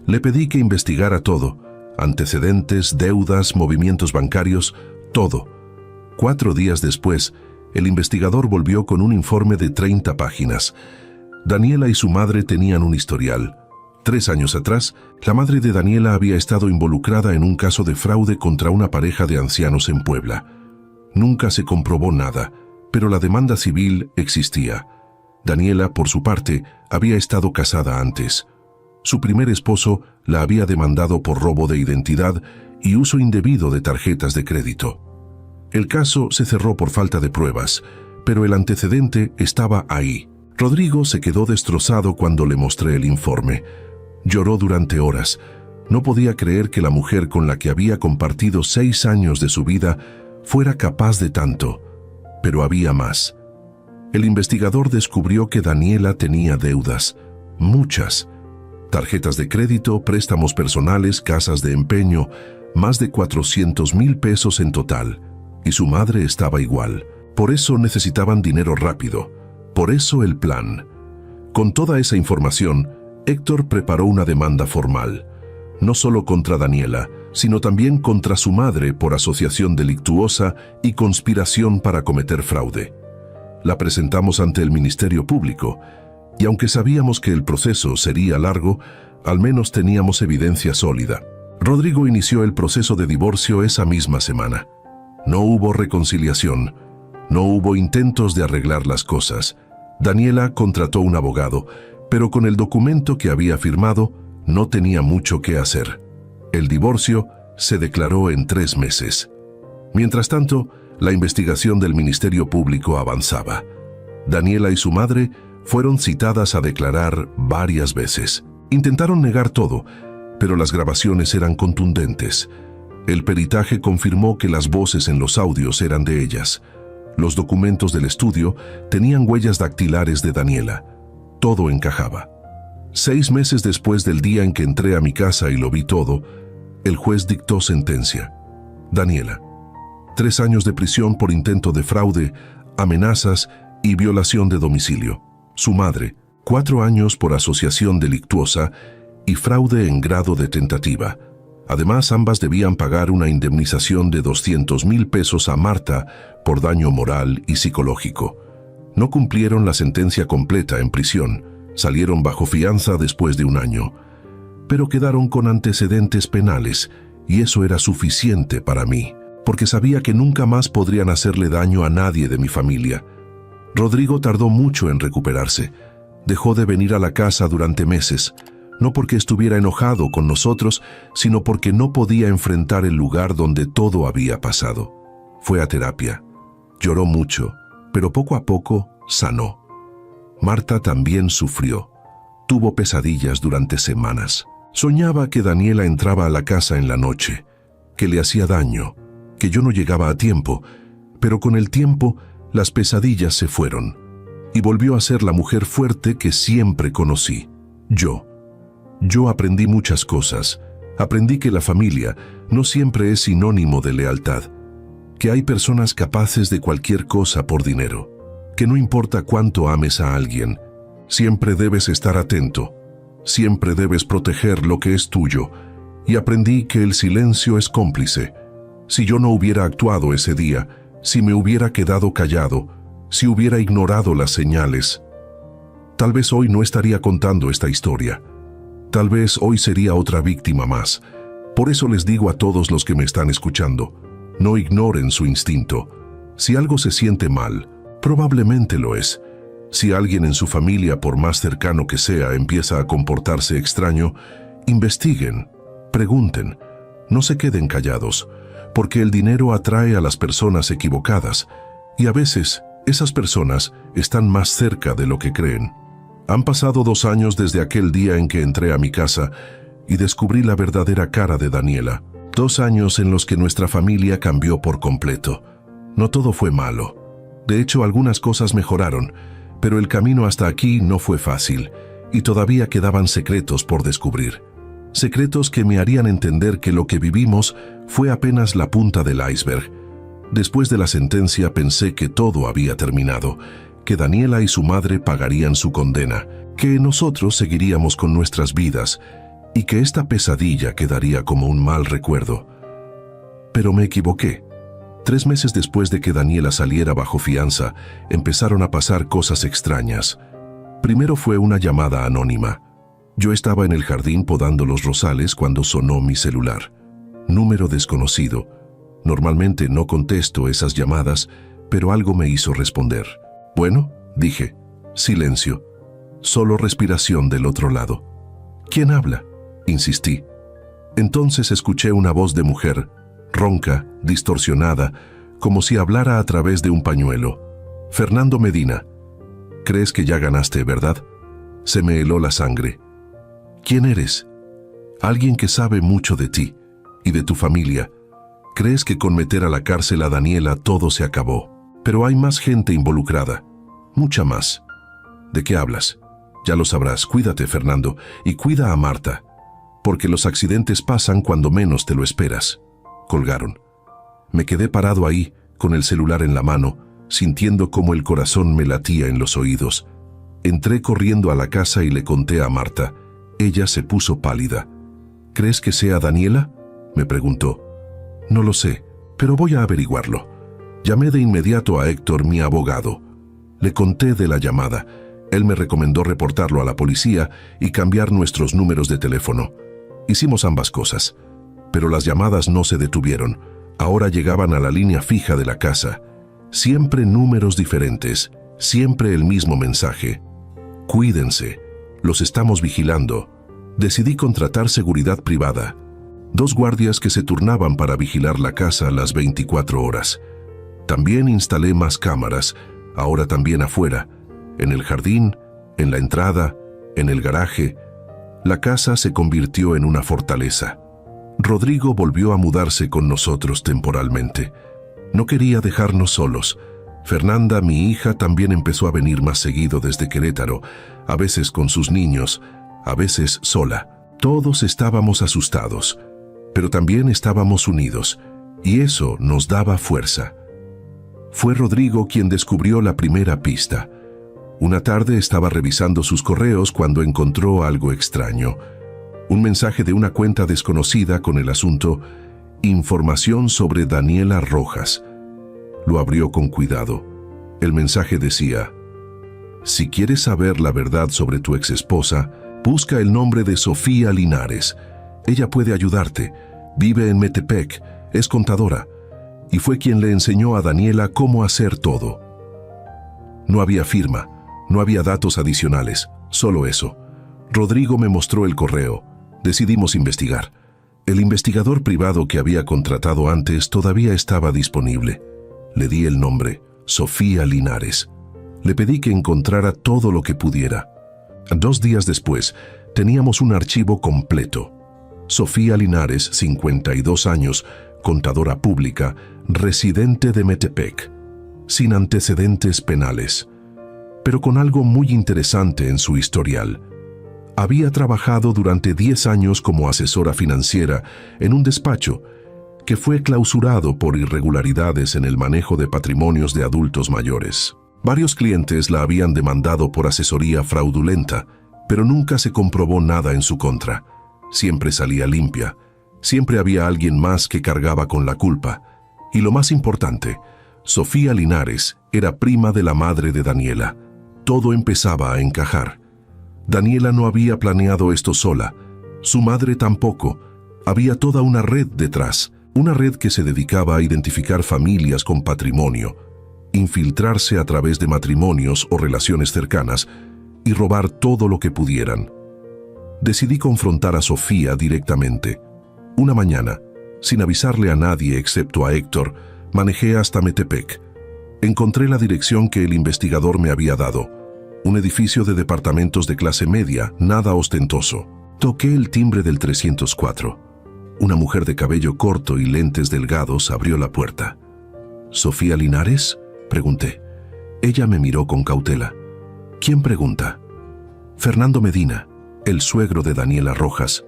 Le pedí que investigara todo: antecedentes, deudas, movimientos bancarios, todo. 4 días después, el investigador volvió con un informe de 30 páginas. Daniela y su madre tenían un historial. 3 años atrás, la madre de Daniela había estado involucrada en un caso de fraude contra una pareja de ancianos en Puebla. Nunca se comprobó nada, pero la demanda civil existía. Daniela, por su parte, había estado casada antes. Su primer esposo la había demandado por robo de identidad y uso indebido de tarjetas de crédito. El caso se cerró por falta de pruebas, pero el antecedente estaba ahí. Rodrigo se quedó destrozado cuando le mostré el informe. Lloró durante horas. No podía creer que la mujer con la que había compartido 6 años de su vida fuera capaz de tanto. Pero había más. El investigador descubrió que Daniela tenía deudas, muchas. Tarjetas de crédito, préstamos personales, casas de empeño, más de 400,000 pesos en total. Y su madre estaba igual. Por eso necesitaban dinero rápido. Por eso el plan. Con toda esa información, Héctor preparó una demanda formal. No solo contra Daniela, sino también contra su madre por asociación delictuosa y conspiración para cometer fraude. La presentamos ante el Ministerio Público, y aunque sabíamos que el proceso sería largo, al menos teníamos evidencia sólida. Rodrigo inició el proceso de divorcio esa misma semana. No hubo reconciliación, no hubo intentos de arreglar las cosas. Daniela contrató un abogado, pero con el documento que había firmado, no tenía mucho que hacer. El divorcio se declaró en 3 meses. Mientras tanto, la investigación del Ministerio Público avanzaba. Daniela y su madre fueron citadas a declarar varias veces. Intentaron negar todo, pero las grabaciones eran contundentes. El peritaje confirmó que las voces en los audios eran de ellas. Los documentos del estudio tenían huellas dactilares de Daniela. Todo encajaba. 6 meses después del día en que entré a mi casa y lo vi todo, el juez dictó sentencia. Daniela, 3 años de prisión por intento de fraude, amenazas y violación de domicilio. Su madre, 4 años por asociación delictuosa y fraude en grado de tentativa. Además, ambas debían pagar una indemnización de 200,000 pesos a Marta por daño moral y psicológico. No cumplieron la sentencia completa en prisión, salieron bajo fianza después de 1 año, pero quedaron con antecedentes penales, y eso era suficiente para mí, porque sabía que nunca más podrían hacerle daño a nadie de mi familia. Rodrigo tardó mucho en recuperarse. Dejó de venir a la casa durante meses, no porque estuviera enojado con nosotros, sino porque no podía enfrentar el lugar donde todo había pasado. Fue a terapia. Lloró mucho, pero poco a poco sanó. Marta también sufrió. Tuvo pesadillas durante semanas. Soñaba que Daniela entraba a la casa en la noche, que le hacía daño, que yo no llegaba a tiempo, pero con el tiempo las pesadillas se fueron y volvió a ser la mujer fuerte que siempre conocí. Yo aprendí muchas cosas. Aprendí que la familia no siempre es sinónimo de lealtad, que hay personas capaces de cualquier cosa por dinero, que no importa cuánto ames a alguien, siempre debes estar atento, siempre debes proteger lo que es tuyo, y aprendí que el silencio es cómplice. Si yo no hubiera actuado ese día, si me hubiera quedado callado, si hubiera ignorado las señales, tal vez hoy no estaría contando esta historia. Tal vez hoy sería otra víctima más. Por eso les digo a todos los que me están escuchando, no ignoren su instinto. Si algo se siente mal, probablemente lo es. Si alguien en su familia, por más cercano que sea, empieza a comportarse extraño, investiguen, pregunten, no se queden callados, porque el dinero atrae a las personas equivocadas, y a veces esas personas están más cerca de lo que creen. Han pasado 2 años desde aquel día en que entré a mi casa y descubrí la verdadera cara de Daniela. 2 años en los que nuestra familia cambió por completo. No todo fue malo. De hecho, algunas cosas mejoraron, pero el camino hasta aquí no fue fácil y todavía quedaban secretos por descubrir. Secretos que me harían entender que lo que vivimos fue apenas la punta del iceberg. Después de la sentencia pensé que todo había terminado, que Daniela y su madre pagarían su condena, que nosotros seguiríamos con nuestras vidas y que esta pesadilla quedaría como un mal recuerdo. Pero me equivoqué. 3 meses después de que Daniela saliera bajo fianza, empezaron a pasar cosas extrañas. Primero fue una llamada anónima. Yo estaba en el jardín podando los rosales cuando sonó mi celular. Número desconocido. Normalmente no contesto esas llamadas, pero algo me hizo responder. Bueno, dije. Silencio. Solo respiración del otro lado. ¿Quién habla?, insistí. Entonces escuché una voz de mujer, ronca, distorsionada, como si hablara a través de un pañuelo. Fernando Medina. ¿Crees que ya ganaste, verdad? Se me heló la sangre. ¿Quién eres? Alguien que sabe mucho de ti y de tu familia. ¿Crees que con meter a la cárcel a Daniela todo se acabó? Pero hay más gente involucrada, mucha más. ¿De qué hablas? Ya lo sabrás. Cuídate, Fernando, y cuida a Marta, porque los accidentes pasan cuando menos te lo esperas. Colgaron. Me quedé parado ahí, con el celular en la mano, sintiendo cómo el corazón me latía en los oídos. Entré corriendo a la casa y le conté a Marta. Ella se puso pálida. ¿Crees que sea Daniela?, me preguntó. No lo sé, pero voy a averiguarlo. Llamé de inmediato a Héctor, mi abogado. Le conté de la llamada. Él me recomendó reportarlo a la policía y cambiar nuestros números de teléfono. Hicimos ambas cosas, pero las llamadas no se detuvieron. Ahora llegaban a la línea fija de la casa. Siempre números diferentes, siempre el mismo mensaje. Cuídense, los estamos vigilando. Decidí contratar seguridad privada. 2 guardias que se turnaban para vigilar la casa las 24 horas. También instalé más cámaras, ahora también afuera, en el jardín, en la entrada, en el garaje. La casa se convirtió en una fortaleza. Rodrigo volvió a mudarse con nosotros temporalmente. No quería dejarnos solos. Fernanda, mi hija, también empezó a venir más seguido desde Querétaro, a veces con sus niños, a veces sola. Todos estábamos asustados, pero también estábamos unidos, y eso nos daba fuerza. Fue Rodrigo quien descubrió la primera pista. Una tarde estaba revisando sus correos cuando encontró algo extraño. Un mensaje de una cuenta desconocida con el asunto «Información sobre Daniela Rojas». Lo abrió con cuidado. El mensaje decía: «Si quieres saber la verdad sobre tu exesposa, busca el nombre de Sofía Linares. Ella puede ayudarte. Vive en Metepec, es contadora, y fue quien le enseñó a Daniela cómo hacer todo». No había firma, no había datos adicionales, solo eso. Rodrigo me mostró el correo. Decidimos investigar. El investigador privado que había contratado antes todavía estaba disponible. Le di el nombre, Sofía Linares. Le pedí que encontrara todo lo que pudiera. 2 días después, teníamos un archivo completo. Sofía Linares, 52 años, contadora pública, residente de Metepec, sin antecedentes penales, pero con algo muy interesante en su historial. Había trabajado durante 10 años como asesora financiera en un despacho que fue clausurado por irregularidades en el manejo de patrimonios de adultos mayores. Varios clientes la habían demandado por asesoría fraudulenta, pero nunca se comprobó nada en su contra. Siempre salía limpia. Siempre había alguien más que cargaba con la culpa. Y lo más importante, Sofía Linares era prima de la madre de Daniela. Todo empezaba a encajar. Daniela no había planeado esto sola. Su madre tampoco. Había toda una red detrás. Una red que se dedicaba a identificar familias con patrimonio, infiltrarse a través de matrimonios o relaciones cercanas y robar todo lo que pudieran. Decidí confrontar a Sofía directamente. Una mañana, sin avisarle a nadie excepto a Héctor, manejé hasta Metepec. Encontré la dirección que el investigador me había dado, un edificio de departamentos de clase media, nada ostentoso. Toqué el timbre del 304. Una mujer de cabello corto y lentes delgados abrió la puerta. «¿Sofía Linares?», pregunté. Ella me miró con cautela. «¿Quién pregunta?». «Fernando Medina, el suegro de Daniela Rojas».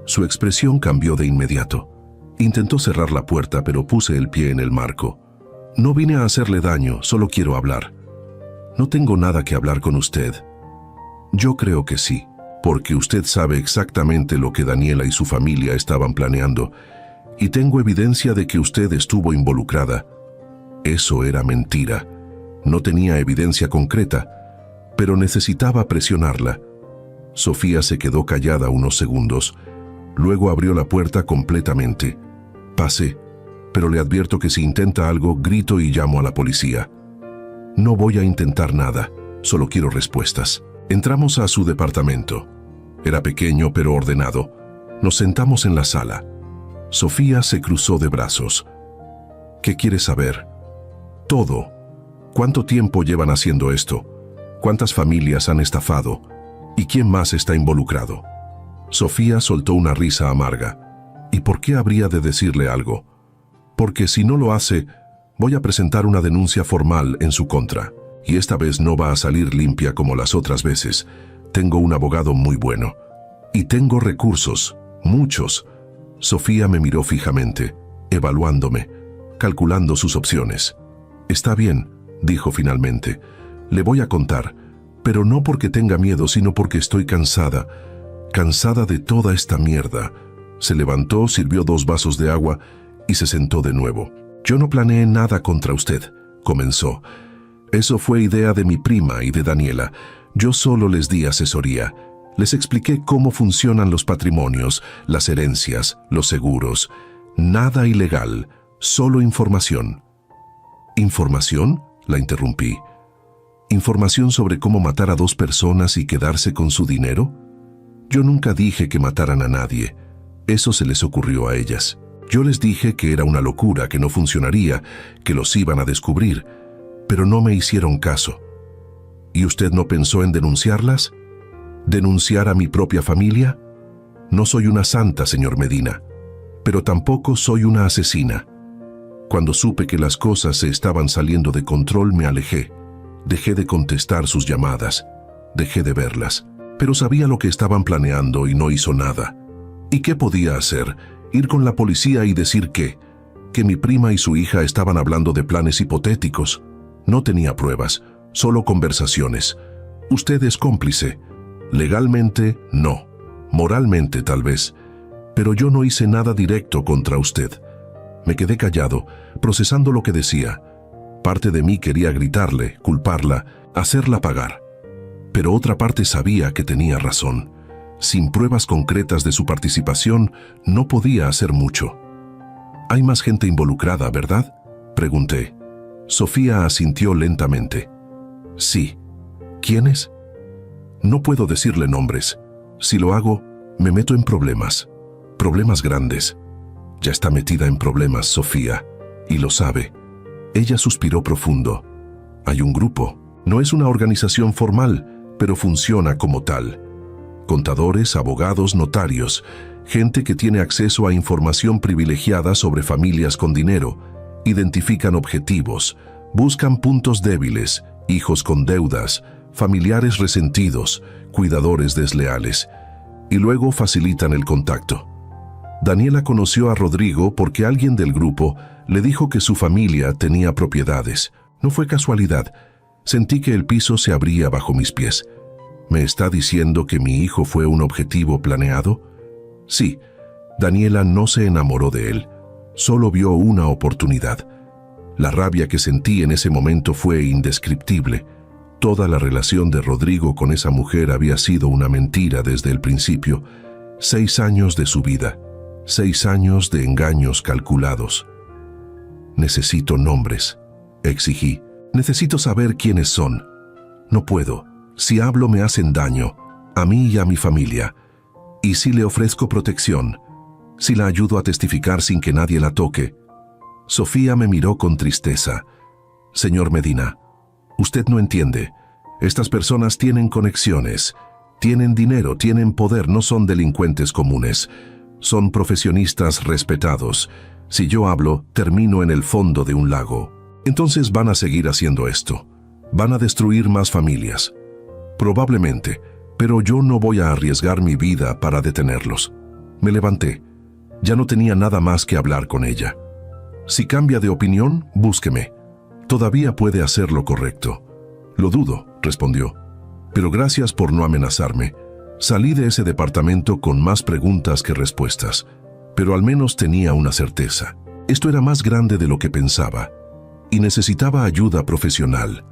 Su expresión cambió de inmediato. Intentó cerrar la puerta, pero puse el pie en el marco. «No vine a hacerle daño, solo quiero hablar». «No tengo nada que hablar con usted». «Yo creo que sí, porque usted sabe exactamente lo que Daniela y su familia estaban planeando, y tengo evidencia de que usted estuvo involucrada». Eso era mentira. No tenía evidencia concreta, pero necesitaba presionarla. Sofía se quedó callada unos segundos. Luego abrió la puerta completamente. «Pase, pero le advierto que si intenta algo, grito y llamo a la policía». «No voy a intentar nada, solo quiero respuestas». Entramos a su departamento. Era pequeño pero ordenado. Nos sentamos en la sala. Sofía se cruzó de brazos. «¿Qué quieres saber?» «Todo. ¿Cuánto tiempo llevan haciendo esto? ¿Cuántas familias han estafado? ¿Y quién más está involucrado?». Sofía soltó una risa amarga. «¿Y por qué habría de decirle algo? Porque si no lo hace, voy a presentar una denuncia formal en su contra. Y esta vez no va a salir limpia como las otras veces. Tengo un abogado muy bueno. Y tengo recursos, muchos». Sofía me miró fijamente, evaluándome, calculando sus opciones. «Está bien», dijo finalmente. «Le voy a contar, pero no porque tenga miedo, sino porque estoy cansada. Cansada de toda esta mierda». Se levantó, sirvió 2 vasos de agua y se sentó de nuevo. «Yo no planeé nada contra usted», comenzó. «Eso fue idea de mi prima y de Daniela. Yo solo les di asesoría. Les expliqué cómo funcionan los patrimonios, las herencias, los seguros. Nada ilegal, solo información». «¿Información?», la interrumpí. «¿Información sobre cómo matar a 2 personas y quedarse con su dinero?». «Yo nunca dije que mataran a nadie. Eso se les ocurrió a ellas. Yo les dije que era una locura, que no funcionaría, que los iban a descubrir, pero no me hicieron caso. ¿Y usted no pensó en denunciarlas? ¿Denunciar a mi propia familia? No soy una santa, señor Medina, pero tampoco soy una asesina. Cuando supe que las cosas se estaban saliendo de control, me alejé. Dejé de contestar sus llamadas, dejé de verlas, pero sabía lo que estaban planeando y no hizo nada. ¿Y qué podía hacer? ¿Ir con la policía y decir qué? Que mi prima y su hija estaban hablando de planes hipotéticos. No tenía pruebas, solo conversaciones. Usted es cómplice. Legalmente, no. Moralmente, tal vez. Pero yo no hice nada directo contra usted. Me quedé callado, procesando lo que decía. Parte de mí quería gritarle, culparla, hacerla pagar. Pero otra parte sabía que tenía razón. Sin pruebas concretas de su participación, no podía hacer mucho. «Hay más gente involucrada, ¿verdad?», pregunté. Sofía asintió lentamente. «Sí». «¿Quiénes?». «No puedo decirle nombres. Si lo hago, me meto en problemas. Problemas grandes». «Ya está metida en problemas, Sofía, y lo sabe». Ella suspiró profundo. «Hay un grupo. No es una organización formal, pero funciona como tal. Contadores, abogados, notarios, gente que tiene acceso a información privilegiada sobre familias con dinero, identifican objetivos, buscan puntos débiles, hijos con deudas, familiares resentidos, cuidadores desleales, y luego facilitan el contacto». Daniela conoció a Rodrigo porque alguien del grupo le dijo que su familia tenía propiedades. No fue casualidad. Sentí que el piso se abría bajo mis pies. ¿Me está diciendo que mi hijo fue un objetivo planeado? Sí, Daniela no se enamoró de él. Solo vio una oportunidad. La rabia que sentí en ese momento fue indescriptible. Toda la relación de Rodrigo con esa mujer había sido una mentira desde el principio. 6 años de su vida. 6 años de engaños calculados. «Necesito nombres», exigí. «Necesito saber quiénes son. No puedo. Si hablo me hacen daño, a mí y a mi familia. Y si le ofrezco protección, si la ayudo a testificar sin que nadie la toque». Sofía me miró con tristeza. «Señor Medina, usted no entiende. Estas personas tienen conexiones, tienen dinero, tienen poder, no son delincuentes comunes. Son profesionistas respetados. Si yo hablo, termino en el fondo de un lago. Entonces van a seguir haciendo esto. Van a destruir más familias. Probablemente, pero yo no voy a arriesgar mi vida para detenerlos». Me levanté. Ya no tenía nada más que hablar con ella. «Si cambia de opinión, búsqueme. Todavía puede hacer lo correcto». «Lo dudo», respondió. «Pero gracias por no amenazarme». Salí de ese departamento con más preguntas que respuestas, pero al menos tenía una certeza. Esto era más grande de lo que pensaba, y necesitaba ayuda profesional.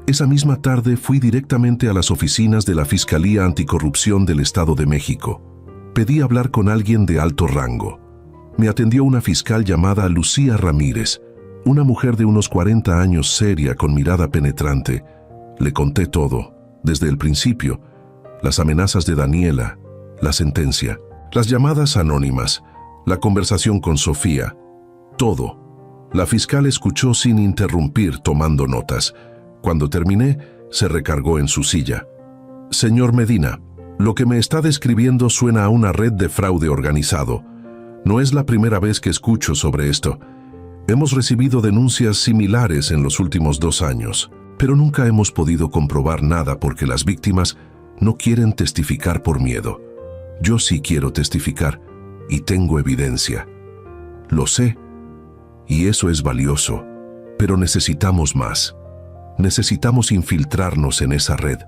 Esa misma tarde fui directamente a las oficinas de la Fiscalía Anticorrupción del Estado de México. Pedí hablar con alguien de alto rango. Me atendió una fiscal llamada Lucía Ramírez, una mujer de unos 40 años, seria, con mirada penetrante. Le conté todo, desde el principio. Las amenazas de Daniela, la sentencia, las llamadas anónimas, la conversación con Sofía, todo. La fiscal escuchó sin interrumpir, tomando notas. Cuando terminé, se recargó en su silla. «Señor Medina, lo que me está describiendo suena a una red de fraude organizado. No es la primera vez que escucho sobre esto. Hemos recibido denuncias similares en los últimos 2 años, pero nunca hemos podido comprobar nada porque las víctimas no quieren testificar por miedo. Yo sí quiero testificar y tengo evidencia. Lo sé, y eso es valioso, pero necesitamos más. Necesitamos infiltrarnos en esa red.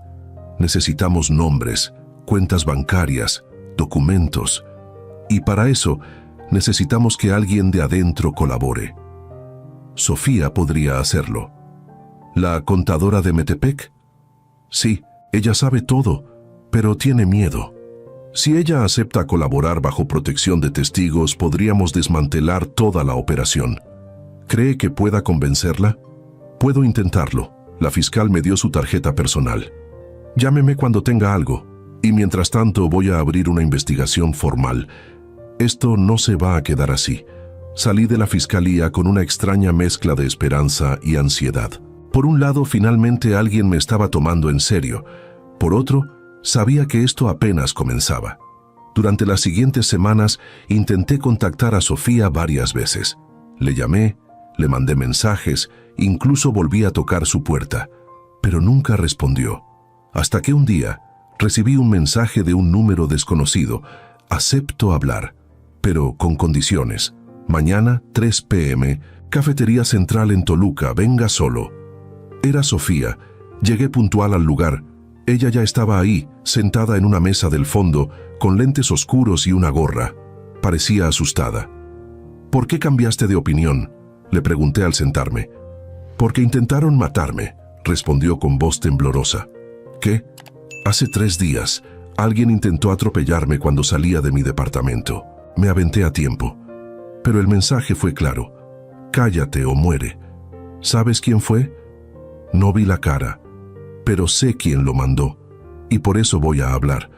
Necesitamos nombres, cuentas bancarias, documentos. Y para eso, necesitamos que alguien de adentro colabore. Sofía podría hacerlo. ¿La contadora de Metepec? Sí, ella sabe todo, pero tiene miedo. Si ella acepta colaborar bajo protección de testigos, podríamos desmantelar toda la operación. ¿Cree que pueda convencerla? Puedo intentarlo. La fiscal me dio su tarjeta personal. Llámeme cuando tenga algo, y mientras tanto voy a abrir una investigación formal. Esto no se va a quedar así. Salí de la fiscalía con una extraña mezcla de esperanza y ansiedad. Por un lado, finalmente alguien me estaba tomando en serio. Por otro, sabía que esto apenas comenzaba. Durante las siguientes semanas intenté contactar a Sofía varias veces. Le llamé, le mandé mensajes, incluso volví a tocar su puerta, pero nunca respondió. Hasta que un día recibí un mensaje de un número desconocido. Acepto hablar, pero con condiciones. Mañana, 3 p.m., Cafetería Central en Toluca, venga solo. Era Sofía. Llegué puntual al lugar. Ella ya estaba ahí, sentada en una mesa del fondo, con lentes oscuros y una gorra. Parecía asustada. ¿Por qué cambiaste de opinión?, le pregunté al sentarme. Porque intentaron matarme, respondió con voz temblorosa. ¿Qué? Hace 3 días, alguien intentó atropellarme cuando salía de mi departamento. Me aventé a tiempo. Pero el mensaje fue claro. Cállate o muere. ¿Sabes quién fue? No vi la cara, pero sé quién lo mandó. Y por eso voy a hablar,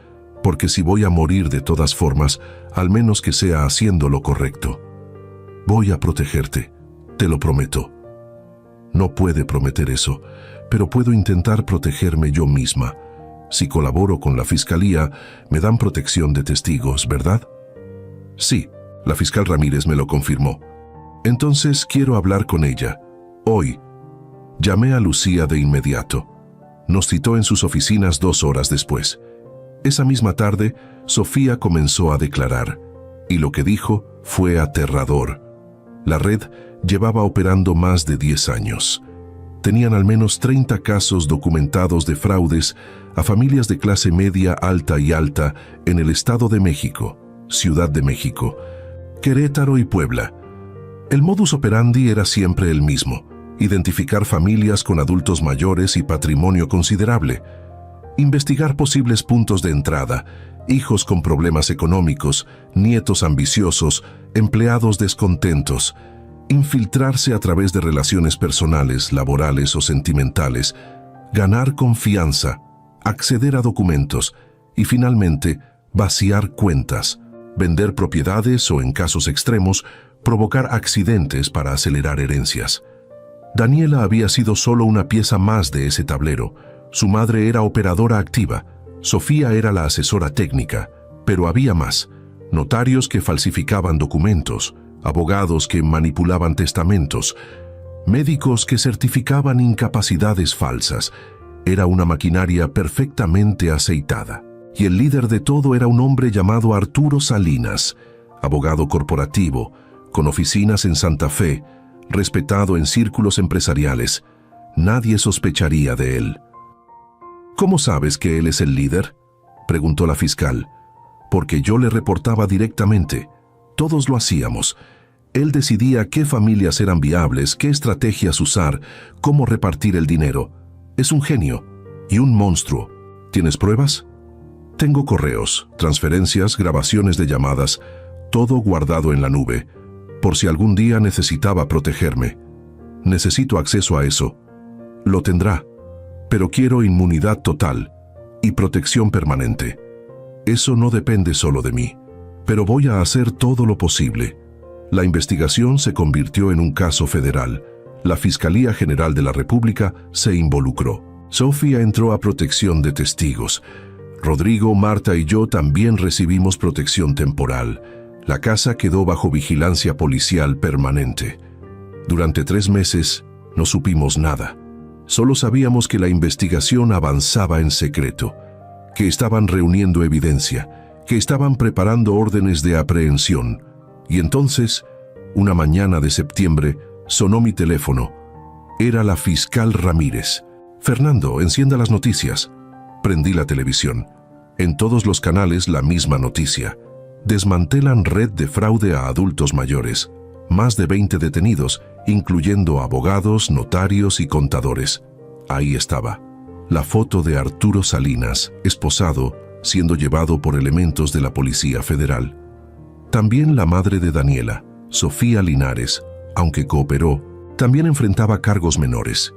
porque si voy a morir de todas formas, al menos que sea haciendo lo correcto. Voy a protegerte, te lo prometo. No puede prometer eso, pero puedo intentar protegerme yo misma. Si colaboro con la fiscalía, me dan protección de testigos, ¿verdad? Sí, la fiscal Ramírez me lo confirmó. Entonces quiero hablar con ella. Hoy. Llamé a Lucía de inmediato. Nos citó en sus oficinas 2 horas después. Esa misma tarde, Sofía comenzó a declarar, y lo que dijo fue aterrador. La red llevaba operando más de 10 años. Tenían al menos 30 casos documentados de fraudes a familias de clase media, alta y alta en el Estado de México, Ciudad de México, Querétaro y Puebla. El modus operandi era siempre el mismo: identificar familias con adultos mayores y patrimonio considerable, investigar posibles puntos de entrada, hijos con problemas económicos, nietos ambiciosos, empleados descontentos, infiltrarse a través de relaciones personales, laborales o sentimentales, ganar confianza, acceder a documentos y finalmente vaciar cuentas, vender propiedades o, en casos extremos, provocar accidentes para acelerar herencias. Daniela había sido solo una pieza más de ese tablero. Su madre era operadora activa, Sofía era la asesora técnica, pero había más: notarios que falsificaban documentos, abogados que manipulaban testamentos, médicos que certificaban incapacidades falsas. Era una maquinaria perfectamente aceitada. Y el líder de todo era un hombre llamado Arturo Salinas, abogado corporativo, con oficinas en Santa Fe, respetado en círculos empresariales. Nadie sospecharía de él. ¿Cómo sabes que él es el líder?, preguntó la fiscal. Porque yo le reportaba directamente. Todos lo hacíamos. Él decidía qué familias eran viables, qué estrategias usar, cómo repartir el dinero. Es un genio y un monstruo. ¿Tienes pruebas? Tengo correos, transferencias, grabaciones de llamadas, todo guardado en la nube, por si algún día necesitaba protegerme. Necesito acceso a eso. Lo tendrá, pero quiero inmunidad total y protección permanente. Eso no depende solo de mí, pero voy a hacer todo lo posible. La investigación se convirtió en un caso federal. La Fiscalía General de la República se involucró. Sofía entró a protección de testigos. Rodrigo, Marta y yo también recibimos protección temporal. La casa quedó bajo vigilancia policial permanente. Durante 3 meses no supimos nada. Solo sabíamos que la investigación avanzaba en secreto, que estaban reuniendo evidencia, que estaban preparando órdenes de aprehensión. Y entonces, una mañana de septiembre, sonó mi teléfono. Era la fiscal Ramírez. Fernando, encienda las noticias. Prendí la televisión. En todos los canales la misma noticia. Desmantelan red de fraude a adultos mayores. Más de 20 detenidos, incluyendo abogados, notarios y contadores. Ahí estaba la foto de Arturo Salinas, esposado, siendo llevado por elementos de la Policía Federal. También la madre de Daniela, Sofía Linares, aunque cooperó, también enfrentaba cargos menores.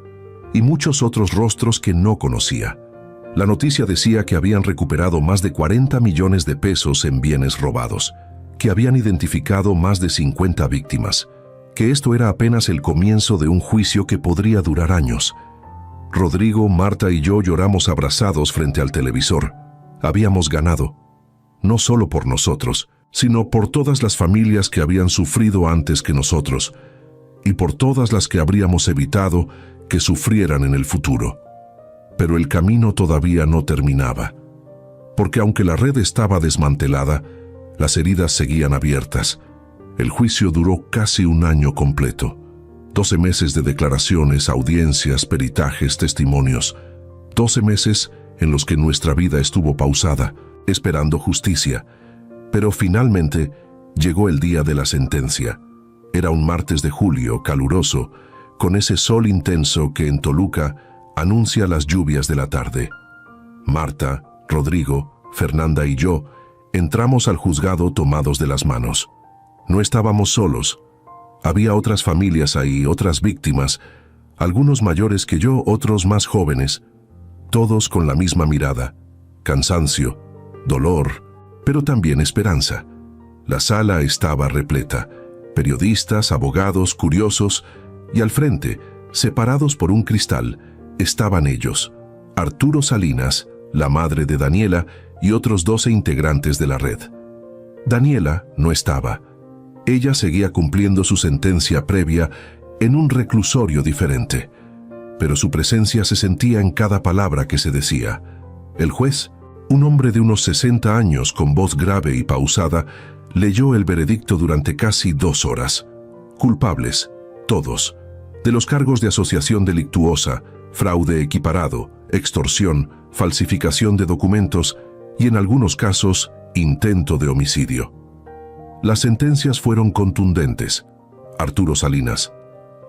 Y muchos otros rostros que no conocía. La noticia decía que habían recuperado más de 40 millones de pesos en bienes robados, que habían identificado más de 50 víctimas, que esto era apenas el comienzo de un juicio que podría durar años. Rodrigo, Marta y yo lloramos abrazados frente al televisor. Habíamos ganado, no solo por nosotros, sino por todas las familias que habían sufrido antes que nosotros, y por todas las que habríamos evitado que sufrieran en el futuro. Pero el camino todavía no terminaba, porque aunque la red estaba desmantelada, las heridas seguían abiertas. El juicio duró casi un año completo. 12 meses de declaraciones, audiencias, peritajes, testimonios. 12 meses en los que nuestra vida estuvo pausada, esperando justicia. Pero finalmente llegó el día de la sentencia. Era un martes de julio, caluroso, con ese sol intenso que en Toluca anuncia las lluvias de la tarde. Marta, Rodrigo, Fernanda y yo entramos al juzgado tomados de las manos. No estábamos solos. Había otras familias ahí, otras víctimas, algunos mayores que yo, otros más jóvenes, todos con la misma mirada, cansancio, dolor, pero también esperanza. La sala estaba repleta, periodistas, abogados, curiosos, y al frente, separados por un cristal, estaban ellos, Arturo Salinas, la madre de Daniela y otros 12 integrantes de la red. Daniela no estaba. Ella seguía cumpliendo su sentencia previa en un reclusorio diferente, pero su presencia se sentía en cada palabra que se decía. El juez, un hombre de unos 60 años con voz grave y pausada, leyó el veredicto durante casi 2 horas. Culpables, todos, de los cargos de asociación delictuosa, fraude equiparado, extorsión, falsificación de documentos y en algunos casos, intento de homicidio. Las sentencias fueron contundentes. Arturo Salinas,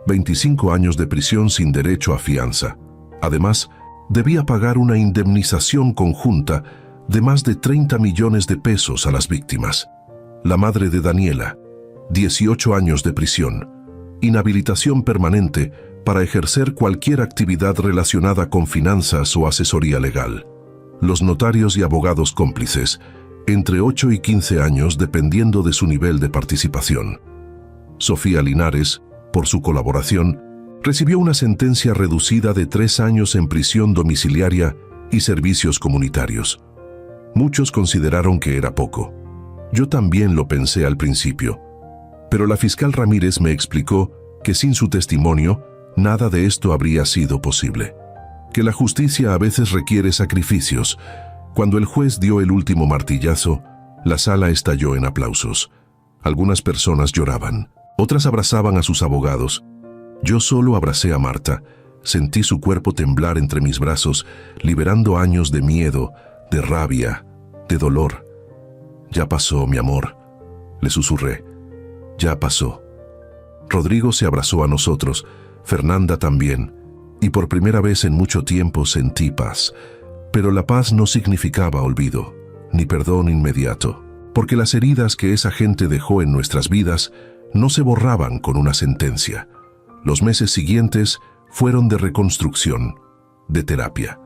25 años de prisión sin derecho a fianza. Además, debía pagar una indemnización conjunta de más de 30 millones de pesos a las víctimas. La madre de Daniela, 18 años de prisión, inhabilitación permanente para ejercer cualquier actividad relacionada con finanzas o asesoría legal. Los notarios y abogados cómplices, entre 8 y 15 años dependiendo de su nivel de participación. Sofía Linares, por su colaboración, recibió una sentencia reducida de 3 años en prisión domiciliaria y servicios comunitarios. Muchos consideraron que era poco. Yo también lo pensé al principio, pero la fiscal Ramírez me explicó que sin su testimonio, nada de esto habría sido posible. Que la justicia a veces requiere sacrificios. Cuando el juez dio el último martillazo, la sala estalló en aplausos. Algunas personas lloraban, otras abrazaban a sus abogados. Yo solo abracé a Marta, sentí su cuerpo temblar entre mis brazos, liberando años de miedo, de rabia, de dolor. «Ya pasó, mi amor», le susurré. «Ya pasó». Rodrigo se abrazó a nosotros, Fernanda también, y por primera vez en mucho tiempo sentí paz. Pero la paz no significaba olvido, ni perdón inmediato, porque las heridas que esa gente dejó en nuestras vidas no se borraban con una sentencia. Los meses siguientes fueron de reconstrucción, de terapia,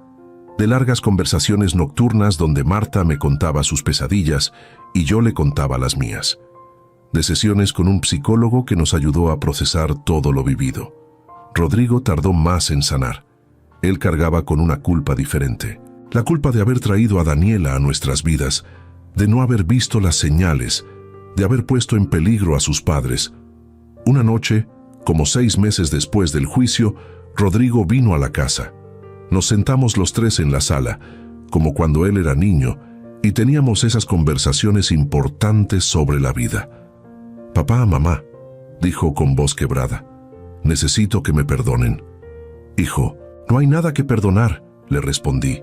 de largas conversaciones nocturnas donde Marta me contaba sus pesadillas y yo le contaba las mías, de sesiones con un psicólogo que nos ayudó a procesar todo lo vivido. Rodrigo tardó más en sanar. Él cargaba con una culpa diferente. La culpa de haber traído a Daniela a nuestras vidas, de no haber visto las señales, de haber puesto en peligro a sus padres. Una noche, como 6 meses después del juicio, Rodrigo vino a la casa. Nos sentamos los 3 en la sala, como cuando él era niño, y teníamos esas conversaciones importantes sobre la vida. «Papá, mamá», dijo con voz quebrada, «necesito que me perdonen». «Hijo, no hay nada que perdonar», le respondí.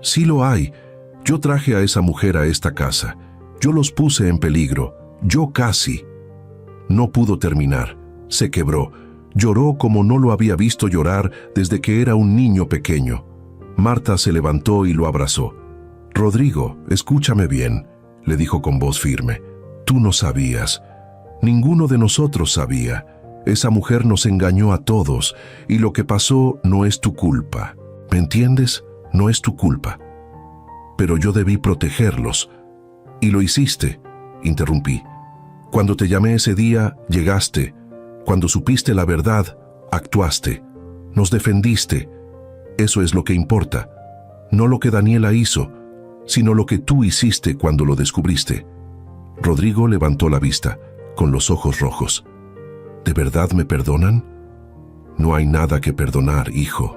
«Sí lo hay. Yo traje a esa mujer a esta casa. Yo los puse en peligro. Yo casi». No pudo terminar. Se quebró. Lloró como no lo había visto llorar desde que era un niño pequeño. Marta se levantó y lo abrazó. «Rodrigo, escúchame bien», le dijo con voz firme. «Tú no sabías. Ninguno de nosotros sabía. Esa mujer nos engañó a todos y lo que pasó no es tu culpa. ¿Me entiendes? No es tu culpa. Pero yo debí protegerlos». «Y lo hiciste», interrumpí. Cuando te llamé ese día, llegaste. Cuando supiste la verdad, actuaste. Nos defendiste. Eso es lo que importa. No lo que Daniela hizo, sino lo que tú hiciste cuando lo descubriste. Rodrigo levantó la vista, con los ojos rojos. ¿De verdad me perdonan? No hay nada que perdonar, hijo.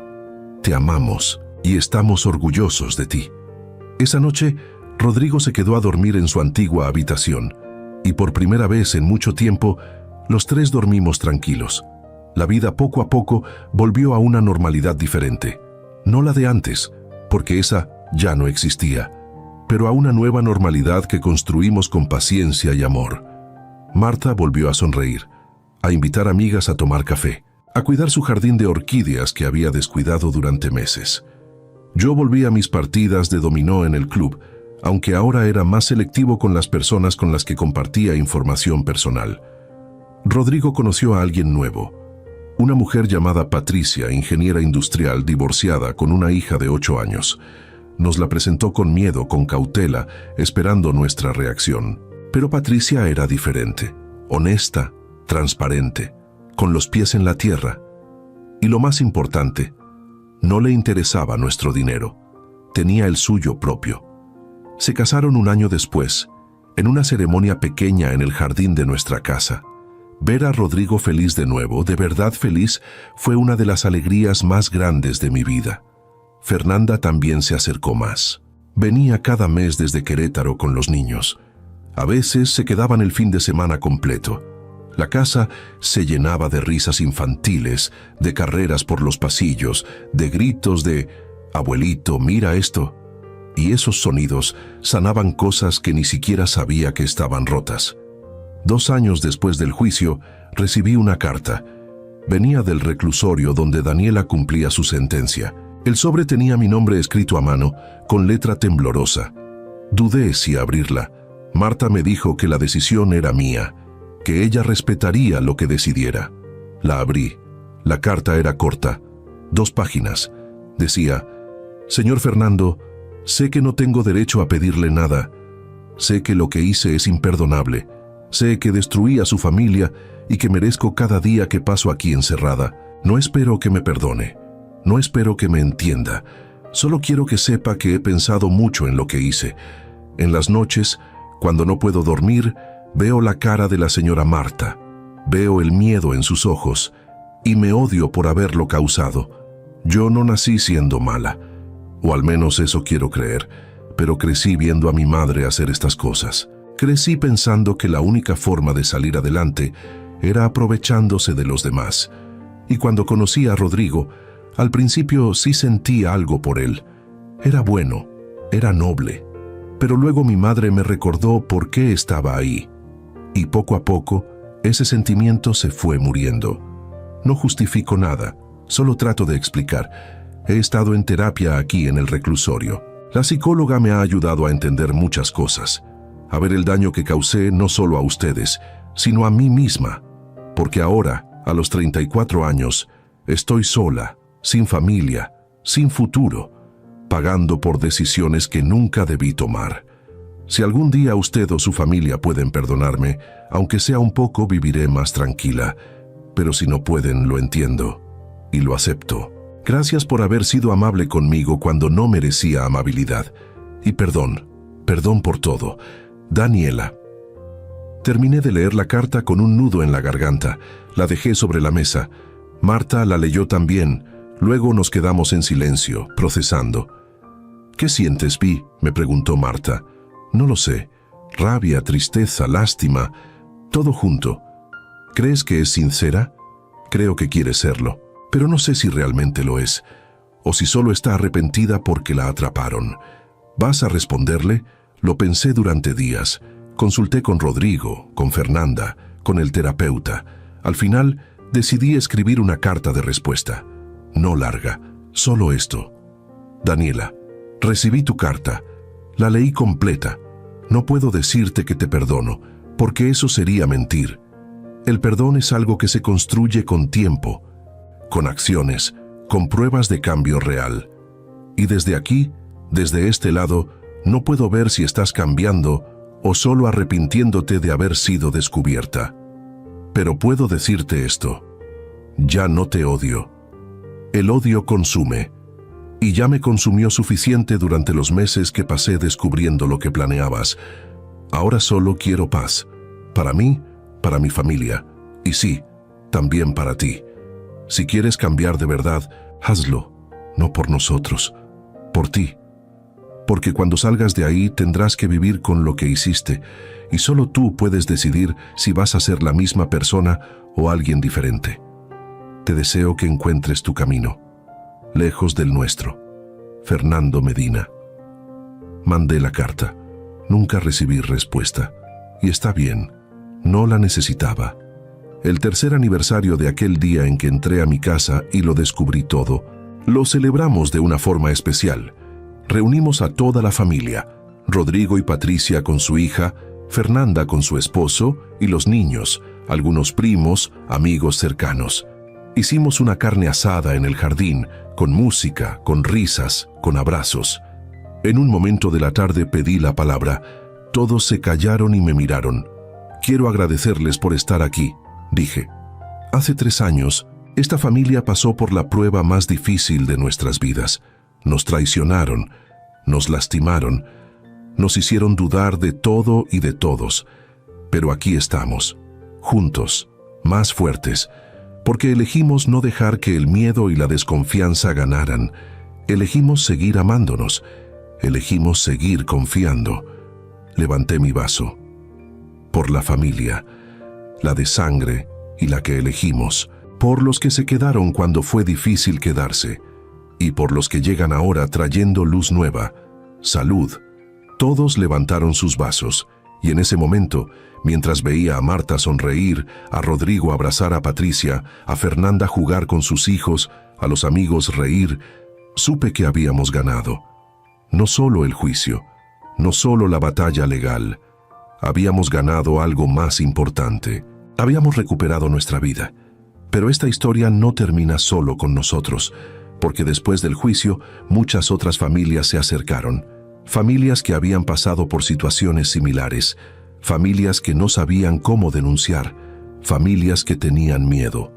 Te amamos y estamos orgullosos de ti. Esa noche, Rodrigo se quedó a dormir en su antigua habitación, y por primera vez en mucho tiempo, los tres dormimos tranquilos. La vida poco a poco volvió a una normalidad diferente. No la de antes, porque esa ya no existía, pero a una nueva normalidad que construimos con paciencia y amor. Marta volvió a sonreír, a invitar amigas a tomar café, a cuidar su jardín de orquídeas que había descuidado durante meses. Yo volví a mis partidas de dominó en el club, aunque ahora era más selectivo con las personas con las que compartía información personal. Rodrigo conoció a alguien nuevo, una mujer llamada Patricia, ingeniera industrial, divorciada, con una hija de 8 años. Nos la presentó con miedo, con cautela, esperando nuestra reacción. Pero Patricia era diferente, honesta, transparente, con los pies en la tierra. Y lo más importante, no le interesaba nuestro dinero, tenía el suyo propio. Se casaron un año después, en una ceremonia pequeña en el jardín de nuestra casa. Ver a Rodrigo feliz de nuevo, de verdad feliz, fue una de las alegrías más grandes de mi vida. Fernanda también se acercó más. Venía cada mes desde Querétaro con los niños. A veces se quedaban el fin de semana completo. La casa se llenaba de risas infantiles, de carreras por los pasillos, de gritos de «Abuelito, mira esto». Y esos sonidos sanaban cosas que ni siquiera sabía que estaban rotas. 2 años después del juicio, recibí una carta. Venía del reclusorio donde Daniela cumplía su sentencia. El sobre tenía mi nombre escrito a mano, con letra temblorosa. Dudé si abrirla. Marta me dijo que la decisión era mía, que ella respetaría lo que decidiera. La abrí. La carta era corta, 2 páginas. Decía: «Señor Fernando, sé que no tengo derecho a pedirle nada. Sé que lo que hice es imperdonable. Sé que destruí a su familia y que merezco cada día que paso aquí encerrada. No espero que me perdone. No espero que me entienda. Solo quiero que sepa que he pensado mucho en lo que hice. En las noches, cuando no puedo dormir, veo la cara de la señora Marta. Veo el miedo en sus ojos y me odio por haberlo causado. Yo no nací siendo mala, o al menos eso quiero creer, pero crecí viendo a mi madre hacer estas cosas. Crecí pensando que la única forma de salir adelante era aprovechándose de los demás. Y cuando conocí a Rodrigo, al principio sí sentí algo por él. Era bueno, era noble. Pero luego mi madre me recordó por qué estaba ahí. Y poco a poco, ese sentimiento se fue muriendo. No justifico nada, solo trato de explicar. He estado en terapia aquí en el reclusorio. La psicóloga me ha ayudado a entender muchas cosas. A ver el daño que causé no solo a ustedes, sino a mí misma. Porque ahora, a los 34 años, estoy sola, sin familia, sin futuro, pagando por decisiones que nunca debí tomar. Si algún día usted o su familia pueden perdonarme, aunque sea un poco, viviré más tranquila. Pero si no pueden, lo entiendo y lo acepto. Gracias por haber sido amable conmigo cuando no merecía amabilidad. Y perdón por todo. Daniela». Terminé de leer la carta con un nudo en la garganta. La dejé sobre la mesa. Marta la leyó también. Luego nos quedamos en silencio, procesando. «¿Qué sientes, Vi?», me preguntó Marta. «No lo sé. Rabia, tristeza, lástima, todo junto. ¿Crees que es sincera? Creo que quiere serlo, pero no sé si realmente lo es, o si solo está arrepentida porque la atraparon. ¿Vas a responderle?». Lo pensé durante días. Consulté con Rodrigo, con Fernanda, con el terapeuta. Al final, decidí escribir una carta de respuesta. No larga, solo esto. «Daniela, recibí tu carta. La leí completa. No puedo decirte que te perdono, porque eso sería mentir. El perdón es algo que se construye con tiempo, con acciones, con pruebas de cambio real. Y desde aquí, desde este lado, no puedo ver si estás cambiando o solo arrepintiéndote de haber sido descubierta. Pero puedo decirte esto: ya no te odio. El odio consume, y ya me consumió suficiente durante los meses que pasé descubriendo lo que planeabas. Ahora solo quiero paz, para mí, para mi familia, y sí, también para ti. Si quieres cambiar de verdad, hazlo, no por nosotros, por ti. Porque cuando salgas de ahí tendrás que vivir con lo que hiciste, y solo tú puedes decidir si vas a ser la misma persona o alguien diferente. Te deseo que encuentres tu camino, lejos del nuestro. Fernando Medina. Mandé la carta. Nunca recibí respuesta. Y está bien, no la necesitaba. El tercer aniversario de aquel día en que entré a mi casa y lo descubrí todo, lo celebramos de una forma especial. Reunimos a toda la familia, Rodrigo y Patricia con su hija, Fernanda con su esposo y los niños, algunos primos, amigos cercanos. Hicimos una carne asada en el jardín, con música, con risas, con abrazos. En un momento de la tarde pedí la palabra. Todos se callaron y me miraron. Quiero agradecerles por estar aquí, dije. Hace 3 años, esta familia pasó por la prueba más difícil de nuestras vidas. Nos traicionaron, nos lastimaron, nos hicieron dudar de todo y de todos. Pero aquí estamos, juntos, más fuertes, porque elegimos no dejar que el miedo y la desconfianza ganaran. Elegimos seguir amándonos, elegimos seguir confiando. Levanté mi vaso. Por la familia, la de sangre y la que elegimos, por los que se quedaron cuando fue difícil quedarse, y por los que llegan ahora trayendo luz nueva, salud. Todos levantaron sus vasos, y en ese momento, mientras veía a Marta sonreír, a Rodrigo abrazar a Patricia, a Fernanda jugar con sus hijos, a los amigos reír, supe que habíamos ganado. No solo el juicio, no solo la batalla legal, habíamos ganado algo más importante. Habíamos recuperado nuestra vida. Pero esta historia no termina solo con nosotros, porque después del juicio muchas otras familias se acercaron. Familias que habían pasado por situaciones similares, familias que no sabían cómo denunciar, familias que tenían miedo.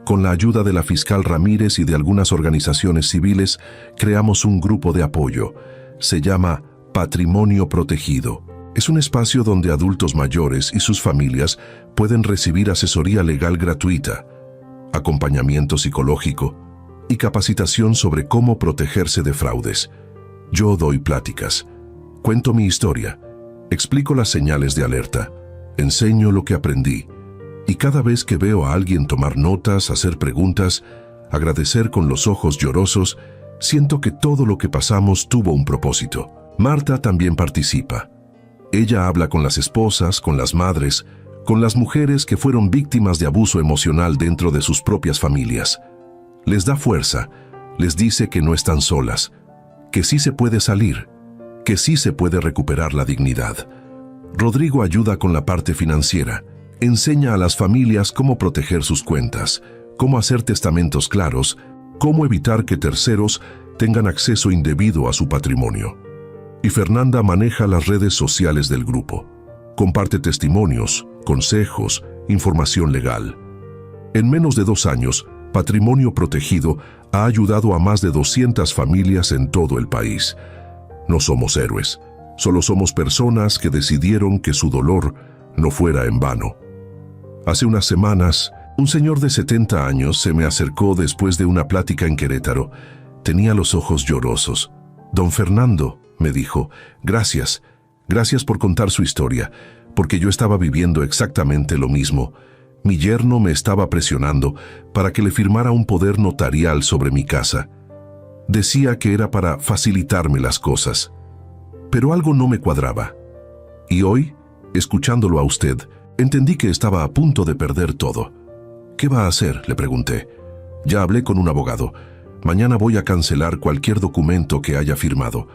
Con la ayuda de la fiscal Ramírez y de algunas organizaciones civiles, creamos un grupo de apoyo. Se llama Patrimonio Protegido. Es un espacio donde adultos mayores y sus familias pueden recibir asesoría legal gratuita, acompañamiento psicológico y capacitación sobre cómo protegerse de fraudes. Yo doy pláticas, cuento mi historia, explico las señales de alerta, enseño lo que aprendí, y cada vez que veo a alguien tomar notas, hacer preguntas, agradecer con los ojos llorosos, siento que todo lo que pasamos tuvo un propósito. Marta también participa. Ella habla con las esposas, con las madres, con las mujeres que fueron víctimas de abuso emocional dentro de sus propias familias. Les da fuerza, les dice que no están solas, que sí se puede salir, que sí se puede recuperar la dignidad. Rodrigo ayuda con la parte financiera, enseña a las familias cómo proteger sus cuentas, cómo hacer testamentos claros, cómo evitar que terceros tengan acceso indebido a su patrimonio. Y Fernanda maneja las redes sociales del grupo. Comparte testimonios, consejos, información legal. En menos de 2 años, Patrimonio Protegido ha ayudado a más de 200 familias en todo el país. No somos héroes, solo somos personas que decidieron que su dolor no fuera en vano. Hace unas semanas, un señor de 70 años se me acercó después de una plática en Querétaro. Tenía los ojos llorosos. «Don Fernando», me dijo, gracias por contar su historia, porque yo estaba viviendo exactamente lo mismo. Mi yerno me estaba presionando para que le firmara un poder notarial sobre mi casa. Decía que era para facilitarme las cosas. Pero algo no me cuadraba. Y hoy, escuchándolo a usted, entendí que estaba a punto de perder todo. «¿Qué va a hacer?», le pregunté. «Ya hablé con un abogado. Mañana voy a cancelar cualquier documento que haya firmado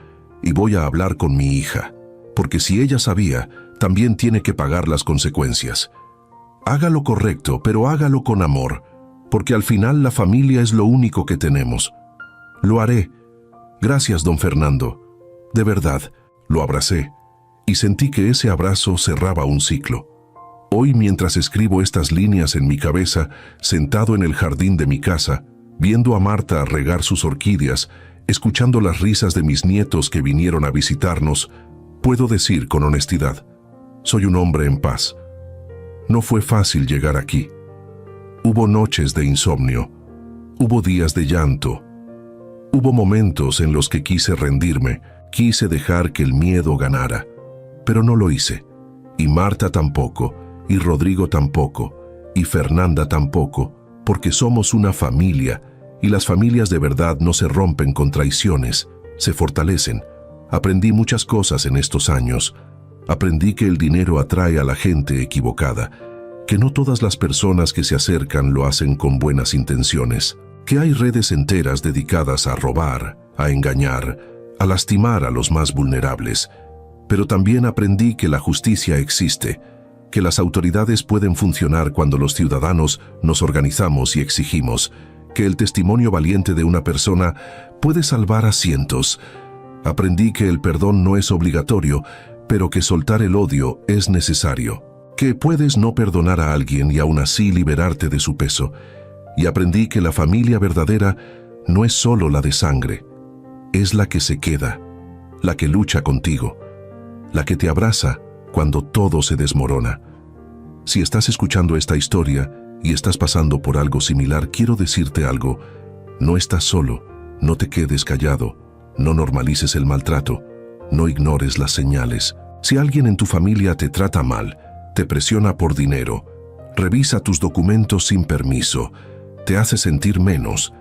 y voy a hablar con mi hija, porque si ella sabía, también tiene que pagar las consecuencias. Haga lo correcto, pero hágalo con amor, porque al final la familia es lo único que tenemos». «Lo haré. Gracias, don Fernando». De verdad, lo abracé. y sentí que ese abrazo cerraba un ciclo. Hoy, mientras escribo estas líneas en mi cabeza, sentado en el jardín de mi casa, viendo a Marta regar sus orquídeas, escuchando las risas de mis nietos que vinieron a visitarnos, puedo decir con honestidad, soy un hombre en paz. No fue fácil llegar aquí. Hubo noches de insomnio, hubo días de llanto, hubo momentos en los que quise rendirme, quise dejar que el miedo ganara, pero no lo hice. Y Marta tampoco, y Rodrigo tampoco, y Fernanda tampoco, porque somos una familia, y las familias de verdad no se rompen con traiciones, se fortalecen. Aprendí muchas cosas en estos años. Aprendí que el dinero atrae a la gente equivocada, que no todas las personas que se acercan lo hacen con buenas intenciones, que hay redes enteras dedicadas a robar, a engañar, a lastimar a los más vulnerables. Pero también aprendí que la justicia existe, que las autoridades pueden funcionar cuando los ciudadanos nos organizamos y exigimos, que el testimonio valiente de una persona puede salvar a cientos. Aprendí que el perdón no es obligatorio, pero que soltar el odio es necesario, que puedes no perdonar a alguien y aún así liberarte de su peso. Y aprendí que la familia verdadera no es solo la de sangre, es la que se queda, la que lucha contigo, la que te abraza cuando todo se desmorona. Si estás escuchando esta historia y estás pasando por algo similar, quiero decirte algo. No estás solo, no te quedes callado, no normalices el maltrato, no ignores las señales. Si alguien en tu familia te trata mal, te presiona por dinero, revisa tus documentos sin permiso, te hace sentir menos,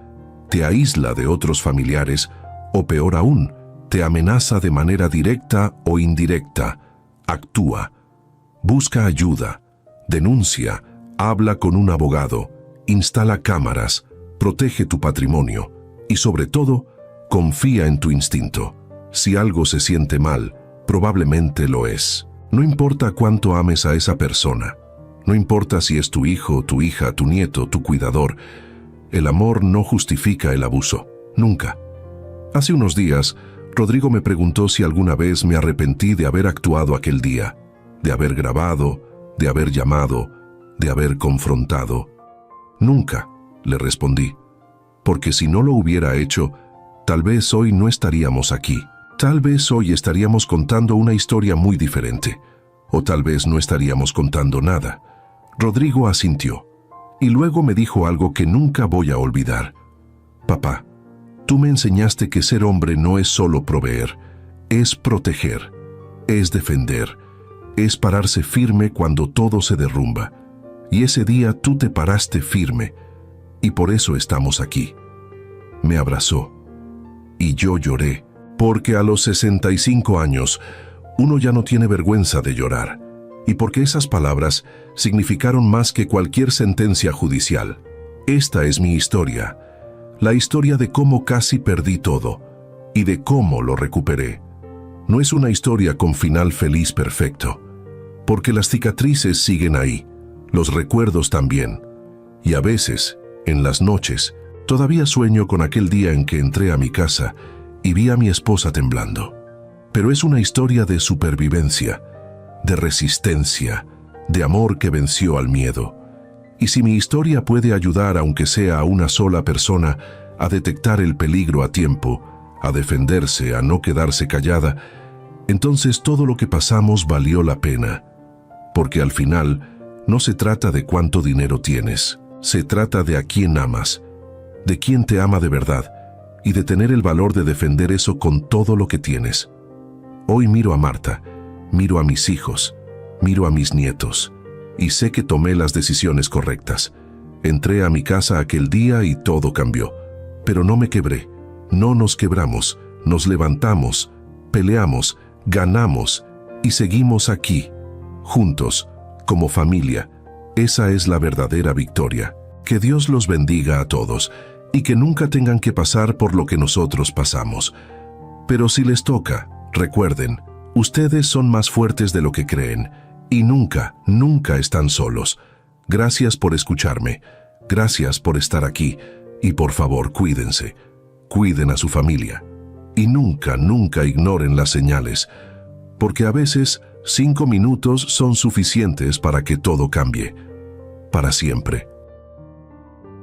te aísla de otros familiares o peor aún, te amenaza de manera directa o indirecta, actúa, busca ayuda, denuncia, habla con un abogado, instala cámaras, protege tu patrimonio y sobre todo, confía en tu instinto. Si algo se siente mal, probablemente lo es. No importa cuánto ames a esa persona, no importa si es tu hijo, tu hija, tu nieto, tu cuidador, el amor no justifica el abuso, nunca. Hace unos días, Rodrigo me preguntó si alguna vez me arrepentí de haber actuado aquel día, de haber grabado, de haber llamado, de haber confrontado. Nunca, le respondí, porque si no lo hubiera hecho, tal vez hoy no estaríamos aquí. Tal vez hoy estaríamos contando una historia muy diferente, o tal vez no estaríamos contando nada. Rodrigo asintió, y luego me dijo algo que nunca voy a olvidar. Papá, tú me enseñaste que ser hombre no es solo proveer, es proteger, es defender, es pararse firme cuando todo se derrumba. Y ese día tú te paraste firme, y por eso estamos aquí. Me abrazó, y yo lloré, porque a los 65 años uno ya no tiene vergüenza de llorar, y porque esas palabras significaron más que cualquier sentencia judicial. Esta es mi historia, la historia de cómo casi perdí todo, y de cómo lo recuperé. No es una historia con final feliz perfecto, porque las cicatrices siguen ahí, los recuerdos también, y a veces, en las noches, todavía sueño con aquel día en que entré a mi casa y vi a mi esposa temblando. Pero es una historia de supervivencia, de resistencia, de amor que venció al miedo. Y si mi historia puede ayudar, aunque sea a una sola persona, a detectar el peligro a tiempo, a defenderse, a no quedarse callada, entonces todo lo que pasamos valió la pena. Porque al final, no se trata de cuánto dinero tienes, se trata de a quién amas, de quién te ama de verdad, y de tener el valor de defender eso con todo lo que tienes. Hoy miro a Marta, miro a mis hijos, miro a mis nietos, y sé que tomé las decisiones correctas. Entré a mi casa aquel día y todo cambió. Pero no me quebré, no nos quebramos, nos levantamos, peleamos, ganamos y seguimos aquí, juntos, como familia. Esa es la verdadera victoria. Que Dios los bendiga a todos y que nunca tengan que pasar por lo que nosotros pasamos. Pero si les toca, recuerden, ustedes son más fuertes de lo que creen y nunca, nunca están solos. Gracias por escucharme, gracias por estar aquí y por favor cuídense, cuiden a su familia y nunca, nunca ignoren las señales, porque a veces 5 minutos son suficientes para que todo cambie. Para siempre.